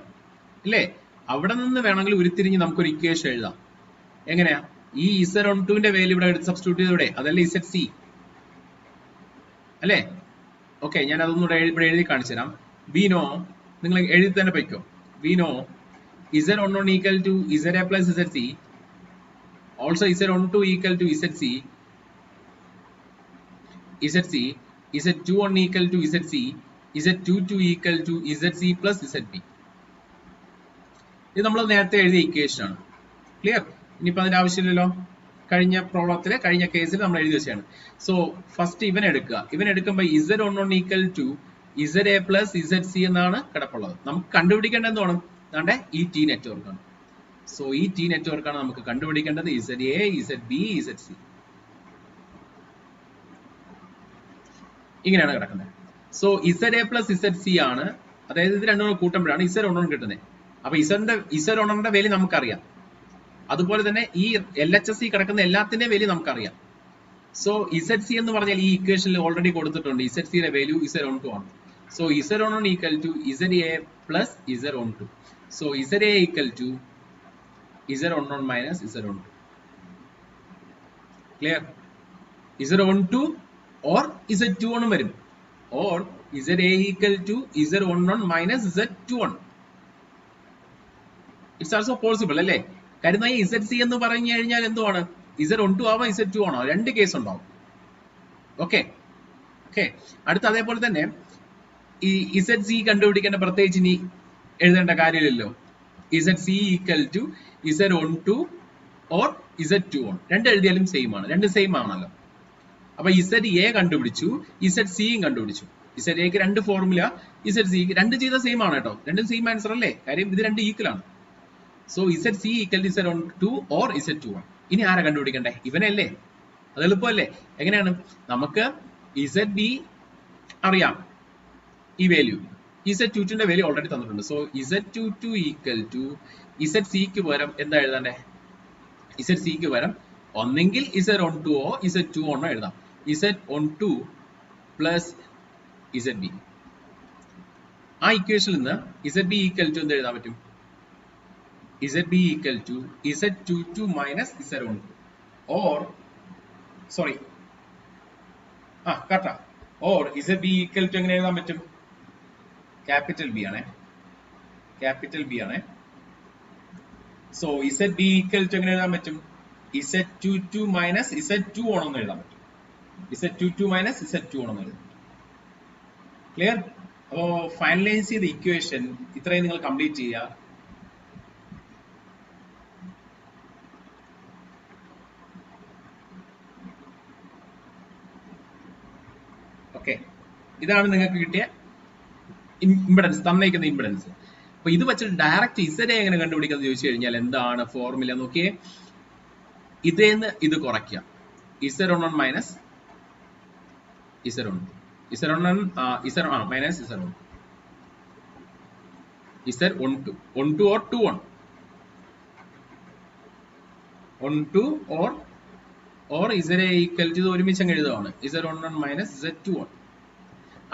ഇല്ലേ? അവിടെ നിന്ന് വേണമെങ്കിൽ ഉരുത്തിരിഞ്ഞ് നമുക്കൊരു ഇക്വേഷൻ എഴുതാം. എങ്ങനെയാ? ഈ Z12ന്റെ വാല്യൂ ഇവിടെ സബ്സ്റ്റിറ്റ്യൂട്ട് ചെയ്തൂടെ? അതല്ലേ ZC അല്ലേ? ഓക്കെ, ഞാൻ അതൊന്നുകൂടെ ഇവിടെ എഴുതി കാണിച്ചു തരാം. വി നോ, നിങ്ങൾ എഴുതി തന്നെ പൊയ്ക്കോ. We know Z11 equal to ZA plus ZC, also Z12 equal to ZC, Z21 equal to ZC, Z22 equal to ZC plus ZB. ഇത് നമ്മൾ നേരത്തെ എഴുതിയ ഇക്വേഷൻ ആണ്. ക്ലിയർ? ഇനിയിപ്പോൾ അതിന്റെ ആവശ്യമില്ലല്ലോ. കഴിഞ്ഞ പ്രോബ്ലത്തിലെ കഴിഞ്ഞ കേസിൽ നമ്മൾ എഴുതി വെച്ചാണ്. സോ ഫസ്റ്റ് ഇവൻ എടുക്കുക. ഇവൻ എടുക്കുമ്പോൾ Z11 equal to ZA plus ZC എന്നാണ് കിടപ്പുള്ളത്. നമുക്ക് കണ്ടുപിടിക്കേണ്ടത് എന്താണ്? അതാണ്ട് ഈ ടി നെറ്റ്വർക്ക് ആണ്. സോ ഈ ടി നെറ്റ്വർക്ക് ആണ് നമുക്ക് കണ്ടുപിടിക്കേണ്ടത്. ZA, ZB, ZC ഇങ്ങനെയാണ് കിടക്കുന്നത്. സോ ZA പ്ലസ് ZC ആണ്, അതായത് ഇത് രണ്ടും കൂട്ടുമ്പോഴാണ് Z11 കിട്ടുന്നത്. അപ്പൊ Z11ന്റെ വാല്യൂ നമുക്കറിയാം. അതുപോലെ തന്നെ ഈ LHS കിടക്കുന്ന എല്ലാത്തിന്റെ വാല്യൂ നമുക്കറിയാം. സോ ZC എന്ന് പറഞ്ഞാൽ ഈ ഇക്വേഷനിൽ ഓൾറെഡി കൊടുത്തിട്ടുണ്ട്. ZC യുടെ വാല്യൂ Z12 ആണ്. So Z11 equal to ZA plus Z12. So ZA equal to Z11 minus Z12. Clear? Z12 or Z21 വരും, or ZA equal to Z11 minus Z21. It's also possible അല്ലേ? കാരണം ഈ ZC എന്ന് പറഞ്ഞു കഴിഞ്ഞാൽ എന്തുവാണ്? Z12 ആവാം, Z2 ആണോ? രണ്ട് കേസ് ഉണ്ടാവും. ഓക്കെ, അടുത്ത അതേപോലെ തന്നെ ഈ ZC കണ്ടുപിടിക്കേണ്ട പ്രത്യേകിച്ച് ഇനി എഴുതേണ്ട കാര്യമില്ലല്ലോ. ZC equal to Z12 or Z21. രണ്ട് എഴുതിയാലും സെയിം ആണ്, രണ്ട് സെയിം ആണല്ലോ. അപ്പൊ ZA കണ്ടുപിടിച്ചു, ZCയും കണ്ടുപിടിച്ചു. ZAക്ക് രണ്ട് ഫോർമുല, ZCക്ക് രണ്ട് ചെയ്ത സെയിം ആണ് കേട്ടോ. രണ്ടും സെയിം ആൻസർ അല്ലേ? കാര്യം ഇത് രണ്ട് ഈക്വൽ ആണ്. So ZC equal to Z12 or Z21. ഇനി ആരാ കണ്ടുപിടിക്കണ്ടേ? ഇവനല്ലേ? അത് എളുപ്പമല്ലേ? എങ്ങനെയാണ്? നമുക്ക് ZB അറിയാം, ഈ വാല്യൂ. Z22ന്റെ വാല്യൂ ഓൾറെഡി തന്നിട്ടുണ്ട്. സോ Z22 ഈക്വൽ ടു ZCക്ക് പകരം എന്താ എഴുതണ്ടേ? ZCക്ക് പകരം ഒന്നെങ്കിൽ Z12 ഓ Z2 ഓ എഴുതാം. Z12 plus ZB. ആ ഇക്വേഷനിൽ നിന്ന് ZB ഈക്വൽ ടു എന്ത് എഴുതാൻ പറ്റും? ZB equal to Z22 minus Z12 or sorry correct, or ZB equal to എങ്ങനെ എഴുതാൻ പറ്റും? ക്യാപിറ്റൽ B ആണ്. സോ ZB equal to എങ്ങനെ എഴുതാൻ പറ്റും? Z22 minus Z21 എന്ന് എഴുതാൻ പറ്റും. Z22 minus Z21 എന്ന് എഴുതാം. ക്ലിയർ? അപ്പോ ഫൈനലൈസ് ചെയ്ത ഇക്വേഷൻ ഇത്രയും നിങ്ങൾ കംപ്ലീറ്റ് ചെയ്യുക. ഓക്കെ, ഇതാണ് നിങ്ങൾക്ക് കിട്ടിയ ഇംപെഡൻസ്, തന്നേക്കുന്ന ഇംപെഡൻസ്. അപ്പൊ ഇത് വെച്ചിട്ട് ഡയറക്റ്റ് ZA എങ്ങനെ കണ്ടുപിടിക്കാന്ന് ചോദിച്ചു കഴിഞ്ഞാൽ എന്താണ് ഫോർമുല നോക്കിയേ. ഇതേന്ന് ഇത് കുറയ്ക്കുക. Z11 minus Z12 minus Z12 or 21. Z12 or ZA equal to ഇത് ഒരുമിച്ച് അങ്ങ് എഴുതുകയാണ് Z11 minus Z21.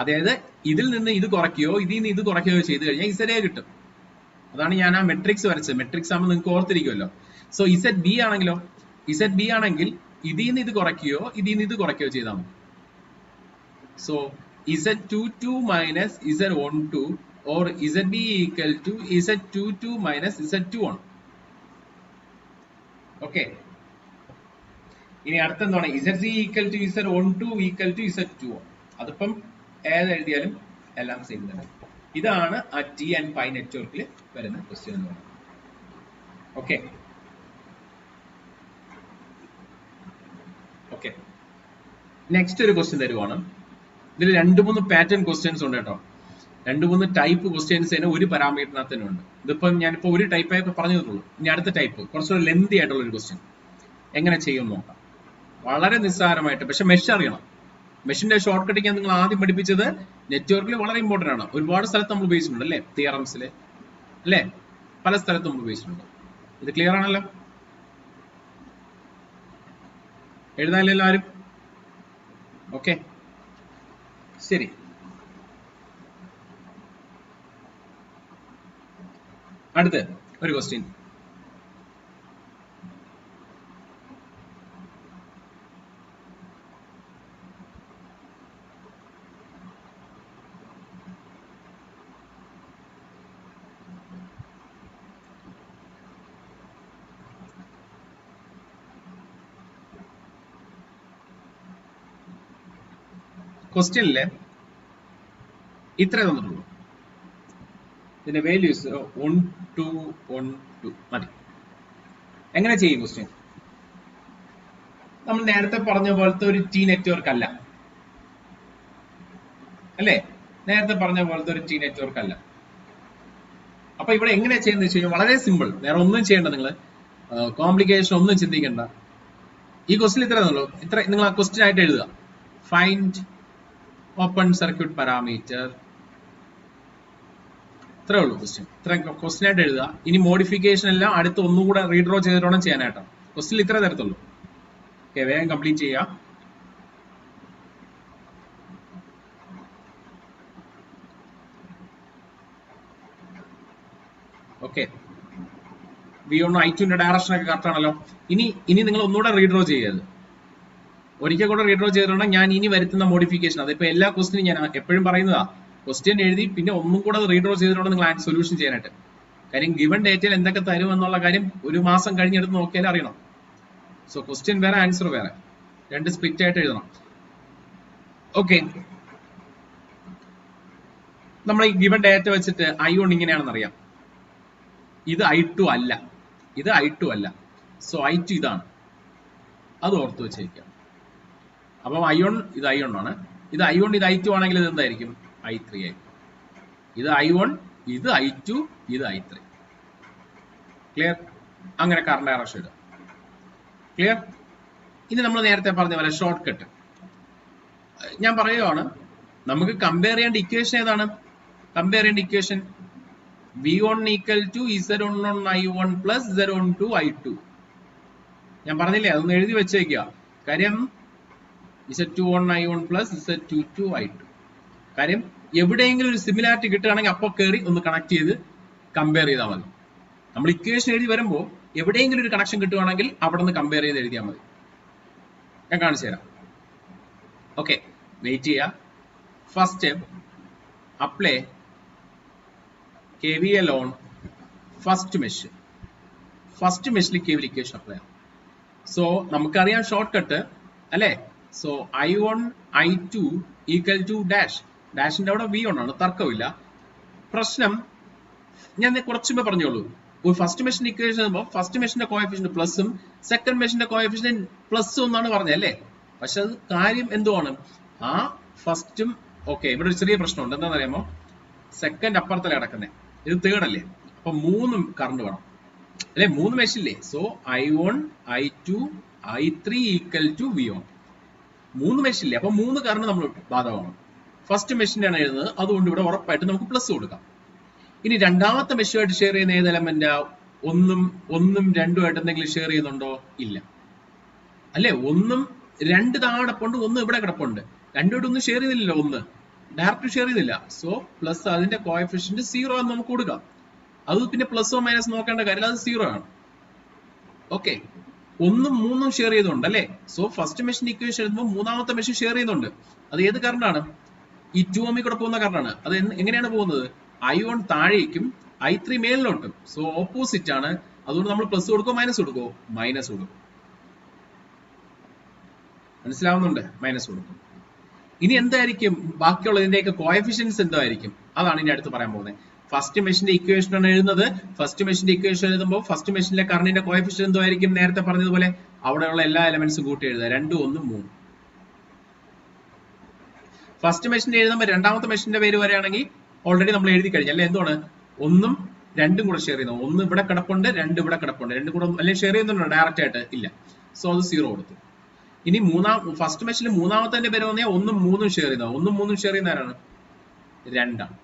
അതായത് ഇതിൽ നിന്ന് ഇത് കുറയ്ക്കുകയോ ഇതിൽ നിന്ന് ഇത് കുറയ്ക്കുകയോ ചെയ്ത് കഴിഞ്ഞാൽ ZA കിട്ടും. അതാണ് ഞാൻ ആ മെട്രിക്സ് വരച്ചത്. മെട്രിക്സ് ആകുമ്പോൾ നിങ്ങൾക്ക് ഓർത്തിരിക്കുമല്ലോ. സോ ZB ആണെങ്കിലോ, ZB ആണെങ്കിൽ ഇതിൽ നിന്ന് ഇത് കുറയ്ക്കുകയോ ഇതിൽ നിന്ന് ഇത് കുറയ്ക്കുകയോ ചെയ്താൽ മതി. So Z22 minus Z12 or ZB equal to Z22 minus Z21. Okay, ഇനി അടുത്തെന്താണ് ZC equal to Z12 equal to Z21. അതിപ്പം ഏത് എഴുതിയാലും എല്ലാം സെയിം തന്നെ. ഇതാണ് ആ ടി ആൻഡ് പൈ നെറ്റ്വർക്കിൽ വരുന്ന ക്വസ്റ്റ്യൻ എന്ന് പറയുന്നത്. ഓക്കെ ഓക്കെ, നെക്സ്റ്റ് ഒരു ക്വസ്റ്റ്യൻ തരുവാണ്. ഇതിൽ 2-3 പാറ്റേൺ ക്വസ്റ്റ്യൻസ് ഉണ്ട് കേട്ടോ. 2-3 ടൈപ്പ് ക്വസ്റ്റ്യൻസ് തന്നെ ഒരു പാരാമീറ്ററിനകത്ത് തന്നെ ഉണ്ട്. ഇതിപ്പം ഞാനിപ്പോൾ ഒരു ടൈപ്പായി പറഞ്ഞു തന്നുള്ളൂ. ഇനി അടുത്ത ടൈപ്പ് കുറച്ചുകൂടെ ലെന്തി ആയിട്ടുള്ള ഒരു ക്വസ്റ്റ്യൻ എങ്ങനെ ചെയ്യും നോക്കാം. വളരെ നിസ്സാരമായിട്ട്, പക്ഷെ മെഷ് അറിയണം. മെഷിന്റെ ഷോർട്ട് കട്ടിങ് നിങ്ങൾ ആദ്യം പഠിപ്പിച്ചത് നെറ്റ്വർക്കിൽ വളരെ ഇമ്പോർട്ടന്റ് ആണ്. ഒരുപാട് സ്ഥലത്ത് നമ്മൾ ഉപയോഗിച്ചിട്ടുണ്ട് അല്ലേ, തിയറംസില് അല്ലേ, പല സ്ഥലത്തും നമ്മൾ ഉപയോഗിച്ചിട്ടുണ്ട്. ഇത് ക്ലിയർ ആണല്ലോ, എഴുതാനല്ലോ ആരും? ഓക്കെ ശരി. അടുത്ത് ഒരു ക്വസ്റ്റ്യൻ. ക്വസ്റ്റ്യനില് ഇത്ര തന്നിട്ടുള്ളൂ. ഇതിന്റെ വാല്യൂസ് 1 2 1 2 മതി. എങ്ങനെ ചെയ്യും ക്വസ്റ്റ്യൻ? നമ്മൾ നേരത്തെ പറഞ്ഞ പോലത്തെ ഒരു ടി നെറ്റ്വർക്ക് അല്ല അല്ലേ, നേരത്തെ പറഞ്ഞ പോലത്തെ ഒരു ടി നെറ്റ്വർക്ക് അല്ല. അപ്പൊ ഇവിടെ എങ്ങനെ ചെയ്യുന്നത് വെച്ച് കഴിഞ്ഞാൽ വളരെ സിമ്പിൾ. വേറെ ഒന്നും ചെയ്യേണ്ട, നിങ്ങൾ കോംപ്ലിക്കേഷൻ ഒന്നും ചിന്തിക്കേണ്ട. ഈ ക്വസ്റ്റ്യൻ ഇത്ര തന്നുള്ളൂ. ഇത്ര നിങ്ങൾ ആ ക്വസ്റ്റ്യൻ ആയിട്ട് എഴുതുക. Find open circuit parameter. ഇത്രേ ഉള്ളൂ ക്വസ്റ്റ്യൻ. ഇത്ര ക്വസ്റ്റ്യൻ ആയിട്ട് എഴുതുക. ഇനി മോഡിഫിക്കേഷൻ എല്ലാം അടുത്ത് ഒന്നുകൂടെ റീഡ്രോ ചെയ്തിട്ട് ചെയ്യാനായിട്ടോ. ക്വസ്റ്റ്യൻ ഇത്ര തരത്തുള്ളൂ. ഓക്കെ, വേഗം കംപ്ലീറ്റ് ചെയ്യാം. ഓക്കെ, V1 I2ന്റെ ഡയറക്ഷൻ ഒക്കെ കറക്റ്റ് ആണല്ലോ. ഇനി നിങ്ങൾ ഒന്നുകൂടെ റീഡ്രോ ചെയ്യരുത്. ഒരിക്കൽ കൂടെ റീഡ്രോ ചെയ്തിട്ടുണ്ടെങ്കിൽ ഞാൻ ഇനി വരുത്തുന്ന മോഡിഫിക്കേഷൻ, അതിപ്പോ എല്ലാ ക്വസ്റ്റിനും ഞാൻ എപ്പോഴും പറയുന്നതാ, ക്വസ്റ്റ്യൻ എഴുതി പിന്നെ ഒന്നും കൂടെ റീഡ്രോ ചെയ്തിട്ടുണ്ട് നിങ്ങൾ സൊല്യൂഷൻ ചെയ്യാനായിട്ട്. കാര്യം ഗിവൺ ഡേറ്റയിൽ എന്തൊക്കെ തരും എന്നുള്ള കാര്യം ഒരു മാസം കഴിഞ്ഞെടുത്ത് നോക്കിയാൽ അറിയണം. സോ ക്വസ്റ്റ്യൻ വേറെ ആൻസർ വേറെ, രണ്ട് സ്പ്ലിറ്റ് ആയിട്ട് എഴുതണം. ഓക്കെ, നമ്മൾ ഈ ഗിവൺ ഡേറ്റ വെച്ചിട്ട് I1 ഇങ്ങനെയാണെന്ന് അറിയാം. ഇത് I2 അല്ല, ഇത് I2 അല്ല. സോ I2 ഇതാണ്, അത് ഓർത്ത് വെച്ചേക്കാം. അപ്പം I1 ഇത് I1 ആണ്, ഇത് I1 ഇത് I2 ആണെങ്കിൽ ഇത് എന്തായിരിക്കും? I3 ആയിരിക്കും. ഇത് I1 ഇത് I2 ഇത് I3. ക്ലിയർ? അങ്ങനെ കറണ്ട് ഡയറക്ഷൻ ഇടുക. ക്ലിയർ? ഇനി നമ്മൾ നേരത്തെ പറഞ്ഞ പോലെ ഷോർട്ട് കട്ട് ഞാൻ പറയുവാണ്. നമുക്ക് കമ്പയർ ചെയ്യേണ്ട ഇക്വേഷൻ ഏതാണ്? കമ്പയർ ചെയ്യേണ്ട equation V1 equal to Z11 I1 plus Z12 I2. ഞാൻ പറഞ്ഞില്ലേ, അതൊന്ന് എഴുതി വെച്ചേക്കുക. കാര്യം Z21 I1 plus Z22 I2. കാര്യം എവിടെയെങ്കിലും ഒരു സിമിലാരിറ്റി കിട്ടുകയാണെങ്കിൽ അപ്പോൾ കയറി ഒന്ന് കണക്ട് ചെയ്ത് കമ്പയർ ചെയ്താൽ മതി. നമ്മൾ ഇക്വേഷൻ എഴുതി വരുമ്പോൾ എവിടെയെങ്കിലും ഒരു കണക്ഷൻ കിട്ടുകയാണെങ്കിൽ അവിടെ നിന്ന് കമ്പയർ ചെയ്ത് എഴുതിയാൽ മതി. ഞാൻ കാണിച്ചു തരാം. ഓക്കെ, വെയിറ്റ് ചെയ്യുക. First step, apply KVL on first mesh. First മെഷിൽ KVL ഇക്വേഷൻ അപ്ലൈ ചെയ്യാം. സോ നമുക്കറിയാം ഷോർട്ട് കട്ട് അല്ലേ. So I1 I2 equal to dash. ഡാഷിന്റെ അവിടെ V1 ആണ്, തർക്കമില്ല. പ്രശ്നം ഞാൻ കുറച്ച് മുമ്പേ പറഞ്ഞോളൂ. ഒരു ഫസ്റ്റ് മെഷിന്റെ ഇക്വേഷൻ ആകുമ്പോൾ ഫസ്റ്റ് മെഷിന്റെ കോഎഫിഷ്യന്റ് പ്ലസും സെക്കൻഡ് മെഷിന്റെ കോഎഫിഷ്യന്റ് പ്ലസും എന്നാണ് പറഞ്ഞത് അല്ലേ. പക്ഷെ അത് കാര്യം എന്തുവാണ്, ആ ഫസ്റ്റും ഓക്കെ. ഇവിടെ ഒരു ചെറിയ പ്രശ്നമുണ്ട്. എന്താണെന്ന് അറിയാമോ, സെക്കൻഡ് അപ്പുറത്തല്ലേ കിടക്കുന്നത്, ഇത് തേർഡ് അല്ലേ. അപ്പൊ 3 കറണ്ട് വേണം അല്ലെ, 3 മെഷില്ലേ. So I1 I2 I3 equal to V1. 3 മെഷില്ലേ, അപ്പൊ 3 കറണ്ട് നമ്മൾ ബാധകമാണ്. ഫസ്റ്റ് മെഷിന്റെ ആണ് എഴുതുന്നത്, അതുകൊണ്ട് ഇവിടെ ഉറപ്പായിട്ട് നമുക്ക് പ്ലസ് കൊടുക്കാം. ഇനി രണ്ടാമത്തെ മെഷുമായിട്ട് ഷെയർ ചെയ്യുന്ന ഏത് എലമെന്റ്? ഒന്നും രണ്ടുമായിട്ട് എന്തെങ്കിലും ഷെയർ ചെയ്യുന്നുണ്ടോ? ഇല്ല അല്ലെ. ഒന്നും രണ്ട് താഴെ കിടപ്പുണ്ട്, ഒന്ന് ഇവിടെ കിടപ്പുണ്ട്. രണ്ടുമായിട്ട് ഒന്നും ഷെയർ ചെയ്തില്ലല്ലോ, ഒന്ന് ഡയറക്റ്റ് ഷെയർ ചെയ്തില്ല. സോ പ്ലസ് അതിന്റെ കോഎഫിഷ്യന്റ് 0 എന്ന് നമുക്ക് കൊടുക്കാം. അത് പിന്നെ പ്ലസോ മൈനസ് നോക്കേണ്ട കാര്യമില്ല, അത് 0 ആണ്. ഓക്കെ, ഒന്നും മൂന്നും ഷെയർ ചെയ്തുണ്ട് അല്ലെ. സോ ഫസ്റ്റ് മെഷീൻ ഇക്വേഷൻ എഴുതുമ്പോൾ മൂന്നാമത്തെ മെഷീൻ ഷെയർ ചെയ്യുന്നുണ്ട്. അത് ഏത് കറണ്ടാണ്? ഈ 2 ഓമിൽ കൂടെ പോകുന്ന കറണ്ടാണ്. അത് എങ്ങനെയാണ് പോകുന്നത്? I1 താഴേക്കും I3 മേലിലോട്ടും. സോ ഓപ്പോസിറ്റ് ആണ്. അതുകൊണ്ട് നമ്മൾ പ്ലസ് കൊടുക്കോ മൈനസ് കൊടുക്കോ? മൈനസ് കൊടുക്കും. മനസ്സിലാവുന്നുണ്ട്? മൈനസ് കൊടുക്കും. ഇനി എന്തായിരിക്കും ബാക്കിയുള്ള ഇതിന്റെയൊക്കെ കോഎഫിഷ്യൻസ് എന്തായിരിക്കും? അതാണ് ഇനി അടുത്ത് പറയാൻ പോകുന്നത്. ഫസ്റ്റ് മെഷീന്റെ ഇക്വേഷൻ ആണ് എഴുതുന്നത്. ഫസ്റ്റ് മെഷീന്റെ ഇക്വേഷൻ എഴുതുമ്പോൾ ഫസ്റ്റ് മെഷീനിലെ കറണ്ടിന്റെ കോഎഫിഷ്യൻ എന്തായിരിക്കും? നേരത്തെ പറഞ്ഞതുപോലെ അവിടെയുള്ള എല്ലാ എലമെന്റ്സും കൂട്ടി എഴുതുക. 2, 1, 3. ഫസ്റ്റ് മെഷീന്റെ എഴുതുമ്പോൾ രണ്ടാമത്തെ മെഷീന്റെ പേര് വരികയാണെങ്കിൽ ഓൾറെഡി നമ്മൾ എഴുതി കഴിഞ്ഞു അല്ലെ. എന്താണ്? ഒന്നും രണ്ടും കൂടെ ഷെയർ ചെയ്യുന്നത്. ഒന്ന് ഇവിടെ കിടപ്പുണ്ട്, രണ്ട് ഇവിടെ കിടപ്പുണ്ട്. രണ്ടും കൂടെ അല്ലെങ്കിൽ ഷെയർ ചെയ്യുന്നുണ്ടോ ഡയറക്റ്റ് ആയിട്ട്? ഇല്ല. സോ അത് 0 കൊടുത്തു. ഇനി ഫസ്റ്റ് മെഷീനിൽ മൂന്നാമത്തെ പേര് വന്നാൽ ഒന്നും മൂന്നും ഷെയർ ചെയ്യുന്നത്. ഒന്നും മൂന്നും ഷെയർ ചെയ്യുന്ന ആരാണ്? 2 ആണ്.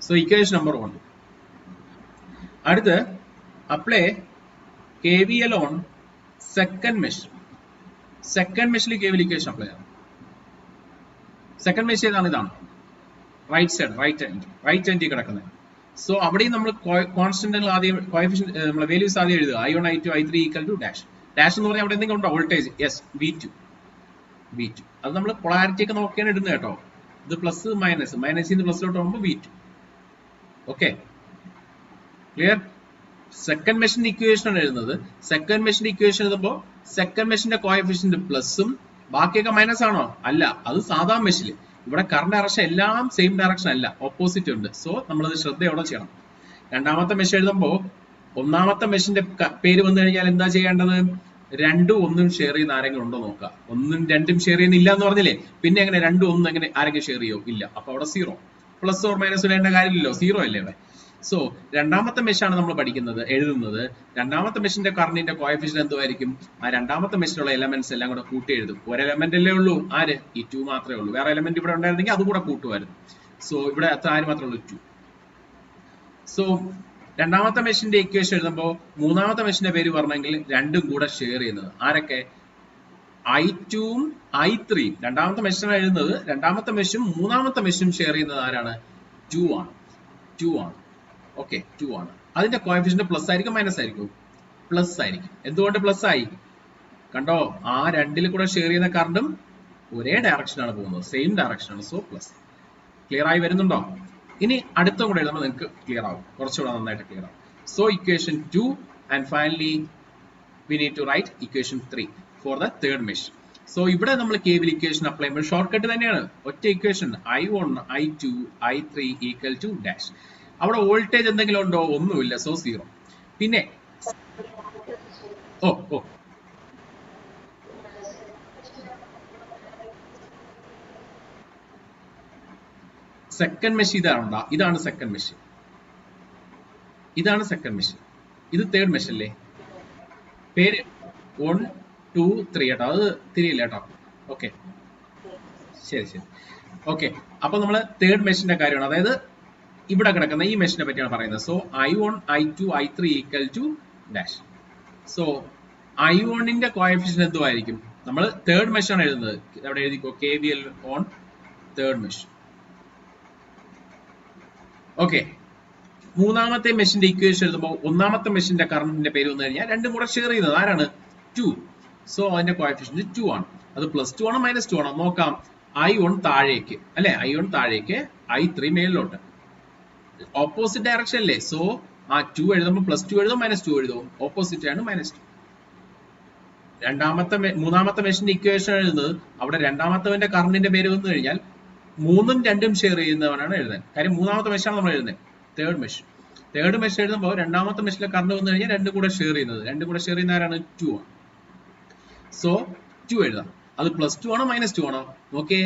So equation number 1. അടുത്ത് apply KVL on second machine. Second മെഷീനിൽ KVL ഇക്വേഷൻ അപ്ലൈ ചെയ്യാം. സെക്കൻഡ് മെഷീൻ ഏതാണ്? ഇതാണ്. റൈറ്റ് സൈഡ്, റൈറ്റ് ഹാൻഡിൽ കിടക്കുന്നത്. സോ അവിടെയും നമ്മൾ കോൺസ്റ്റന്റുകൾ ആദ്യം കോഎഫിഷ്യന്റ് നമ്മളെ വാല്യൂസ് ആദ്യം എഴുതുക. I1, I2, I3 equal to dash. Dash എന്ന് പറഞ്ഞാൽ അവിടെ എന്തെങ്കിലും ഉണ്ടോ? വോൾട്ടേജ്. Yes, V2. അത് നമ്മൾ പൊളാരിറ്റി ഒക്കെ നോക്കിയാണ് ഇടുന്നത് കേട്ടോ. ഇത് പ്ലസ് മൈനസ്, മൈനസിൽ നിന്ന് പ്ലസിലോട്ട് പോകുമ്പോൾ V2. Okay, clear? Second machine equation ആണ് എഴുതുന്നത്. സെക്കൻഡ് മെഷീൻ ഇക്വേഷൻ എഴുതുമ്പോൾ സെക്കൻഡ് മെഷീന്റെ കോഎഫിഷ്യന്റ് പ്ലസും ബാക്കിയൊക്കെ മൈനസ് ആണോ? അല്ല, അത് സാധാ മെഷീനിൽ. ഇവിടെ കറണ്ട് ഡയറക്ഷൻ എല്ലാം സെയിം ഡയറക്ഷൻ അല്ല, ഓപ്പോസിറ്റ് ഉണ്ട്. സോ നമ്മളത് ശ്രദ്ധയോടെ ചെയ്യണം. രണ്ടാമത്തെ മെഷീൻ എഴുതുമ്പോൾ ഒന്നാമത്തെ മെഷീന്റെ പേര് വന്നു കഴിഞ്ഞാൽ എന്താ ചെയ്യേണ്ടത്? 2, 1 ഷെയർ ചെയ്യുന്ന ആരെങ്കിലും ഉണ്ടോ നോക്കുക. 1, 2 ഷെയർ ചെയ്യുന്നില്ല എന്ന് പറഞ്ഞില്ലേ, പിന്നെ എങ്ങനെ 2, 1 എങ്ങനെ ആരെങ്കിലും ഷെയർ ചെയ്യോ? ഇല്ല. അപ്പൊ അവിടെ 0. പ്ലസ് ഓർ മൈനസ് ഇടേണ്ട കാര്യമില്ലല്ലോ, 0 അല്ലേ അവിടെ. സോ രണ്ടാമത്തെ മെഷാണ് നമ്മൾ എഴുതുന്നത്. രണ്ടാമത്തെ മെഷീന്റെ കറണ്ടിന്റെ കോഎഫിഷ്യന്റ് എന്തുമായിരിക്കും? ആ രണ്ടാമത്തെ മെഷീനുള്ള എലമെന്റ്സ് എല്ലാം കൂടെ കൂട്ടി എഴുതും. ഒരു എലമെന്റ് അല്ലേ ഉള്ളൂ, ആര്? ഈ 2 മാത്രമേ ഉള്ളൂ. വേറെ എലമെന്റ് ഇവിടെ ഉണ്ടായിരുന്നെങ്കിൽ അതുകൂടെ കൂട്ടുമായിരുന്നു. സോ ഇവിടെ ആര് മാത്രമേ ഉള്ളൂ? 2. സോ രണ്ടാമത്തെ മെഷീന്റെ ഇക്വേഷൻ എഴുതുമ്പോൾ മൂന്നാമത്തെ മെഷീന്റെ പേര് പറഞ്ഞെങ്കിൽ രണ്ടും കൂടെ ഷെയർ ചെയ്യുന്നത് ആരൊക്കെ? I2ഉം I3യും. രണ്ടാമത്തെ മെഷീനാണ് എഴുതുന്നത്. രണ്ടാമത്തെ മെഷീനും മൂന്നാമത്തെ മെഷീനും ഷെയർ ചെയ്യുന്നത് ആരാണ്? 2 ആണ്. 2 ആണ്. ഓക്കെ, 2 ആണ്. അതിന്റെ കോഎഫിഷ്യന്റ് പ്ലസ് ആയിരിക്കും മൈനസ് ആയിരിക്കും? പ്ലസ് ആയിരിക്കും. എന്തുകൊണ്ട് പ്ലസ് ആയി? കണ്ടോ, ആ രണ്ടിൽ കൂടെ ഷെയർ ചെയ്യുന്ന കറണ്ടും ഒരേ ഡയറക്ഷനാണ് പോകുന്നത്, സെയിം ഡയറക്ഷനാണ്. So plus. ക്ലിയർ ആയി വരുന്നുണ്ടോ? ഇനി അടുത്ത കൂടെ എഴുതുമ്പോൾ നിങ്ങൾക്ക് ക്ലിയർ ആവും, കുറച്ചുകൂടെ നന്നായിട്ട് ക്ലിയർ ആവും. So equation 2 and finally we need to write equation 3 for the third machine. So ഇവിടെ നമ്മൾ KVL ഇക്വേഷൻ അപ്ലൈ ചെയ്യുമ്പോൾ ഷോർട്ട് കട്ട് തന്നെയാണ്. ഒറ്റ equation I1, I2, I3 equal to dash. അവിടെ വോൾട്ടേജ് എന്തെങ്കിലും ഉണ്ടോ? ഒന്നുമില്ല. സോ 0. പിന്നെ സെക്കൻഡ് മെഷീൻ ഇതാണോ? ഇതാണ് സെക്കൻഡ് മെഷീൻ. ഇതാണ് സെക്കൻഡ് മെഷീൻ. ഇത് തേർഡ് മെഷീൻ അല്ലേ? പേര് 1, 2, 3 കേട്ടോ. അത് തിരിയില്ല കേട്ടോ. ഓക്കെ, ശരി. ഓക്കെ, അപ്പൊ നമ്മള് തേർഡ് മെഷീന്റെ കാര്യമാണ്, അതായത് ഇവിടെ കിടക്കുന്ന ഈ മെഷീനെ പറ്റിയാണ് പറയുന്നത്. So I1, I2, I3 equal to dash. So I1ന്റെ കോഎഫിഷ്യന്റ് എന്തുമായിരിക്കും? നമ്മൾ തേർഡ് മെഷീൻ ആണ് എഴുതുന്നത്. അവിടെ എഴുതിക്കോ, KVL on third machine. Okay, മൂന്നാമത്തെ മെഷീന്റെ ഇക്വേഷൻ എഴുതുമ്പോൾ ഒന്നാമത്തെ മെഷീന്റെ കറണ്ടിന്റെ പേര് വന്നു കഴിഞ്ഞാൽ രണ്ടും കൂടെ ഷെയർ ചെയ്യുന്നത് ആരാണ്? 2. സോ അതിന്റെ കോഎഫിഷ്യന്റ് 2 ആണ്. അത് +2 ആണോ -2 ആണോ നോക്കാം. I1 താഴേക്ക് അല്ലെ, I1 താഴേക്ക്, I3 മേലിലോട്ട്. ഓപ്പോസിറ്റ് ഡയറക്ഷൻ അല്ലേ. സോ ആ 2 എഴുതുമ്പോൾ +2 എഴുതും -2 എഴുതും, ഓപ്പോസിറ്റ് ആണ് -2. മൂന്നാമത്തെ മെഷീന്റെ ഇക്വേഷൻ എഴുതുന്നത് അവിടെ രണ്ടാമത്തവന്റെ കറണ്ടിന്റെ പേര് വന്നു കഴിഞ്ഞാൽ 3ഉം 2ഉം ഷെയർ ചെയ്യുന്നവനാണ് എഴുതാൻ. കാര്യം മൂന്നാമത്തെ മെഷീനാണ് നമ്മൾ എഴുതുന്നത്, തേർഡ് മെഷീൻ. തേർഡ് മെഷീൻ എഴുതുമ്പോൾ രണ്ടാമത്തെ മെഷീനിലെ കറണ്ട് വന്നു കഴിഞ്ഞാൽ രണ്ടും കൂടെ ഷെയർ ചെയ്യുന്നത്. രണ്ടും കൂടെ ഷെയർ ചെയ്യുന്ന ആരാണ്? 2 ആണ്. സോ 2 എഴുതാം. അത് +2 ആണോ -2 ആണോ നോക്കേ.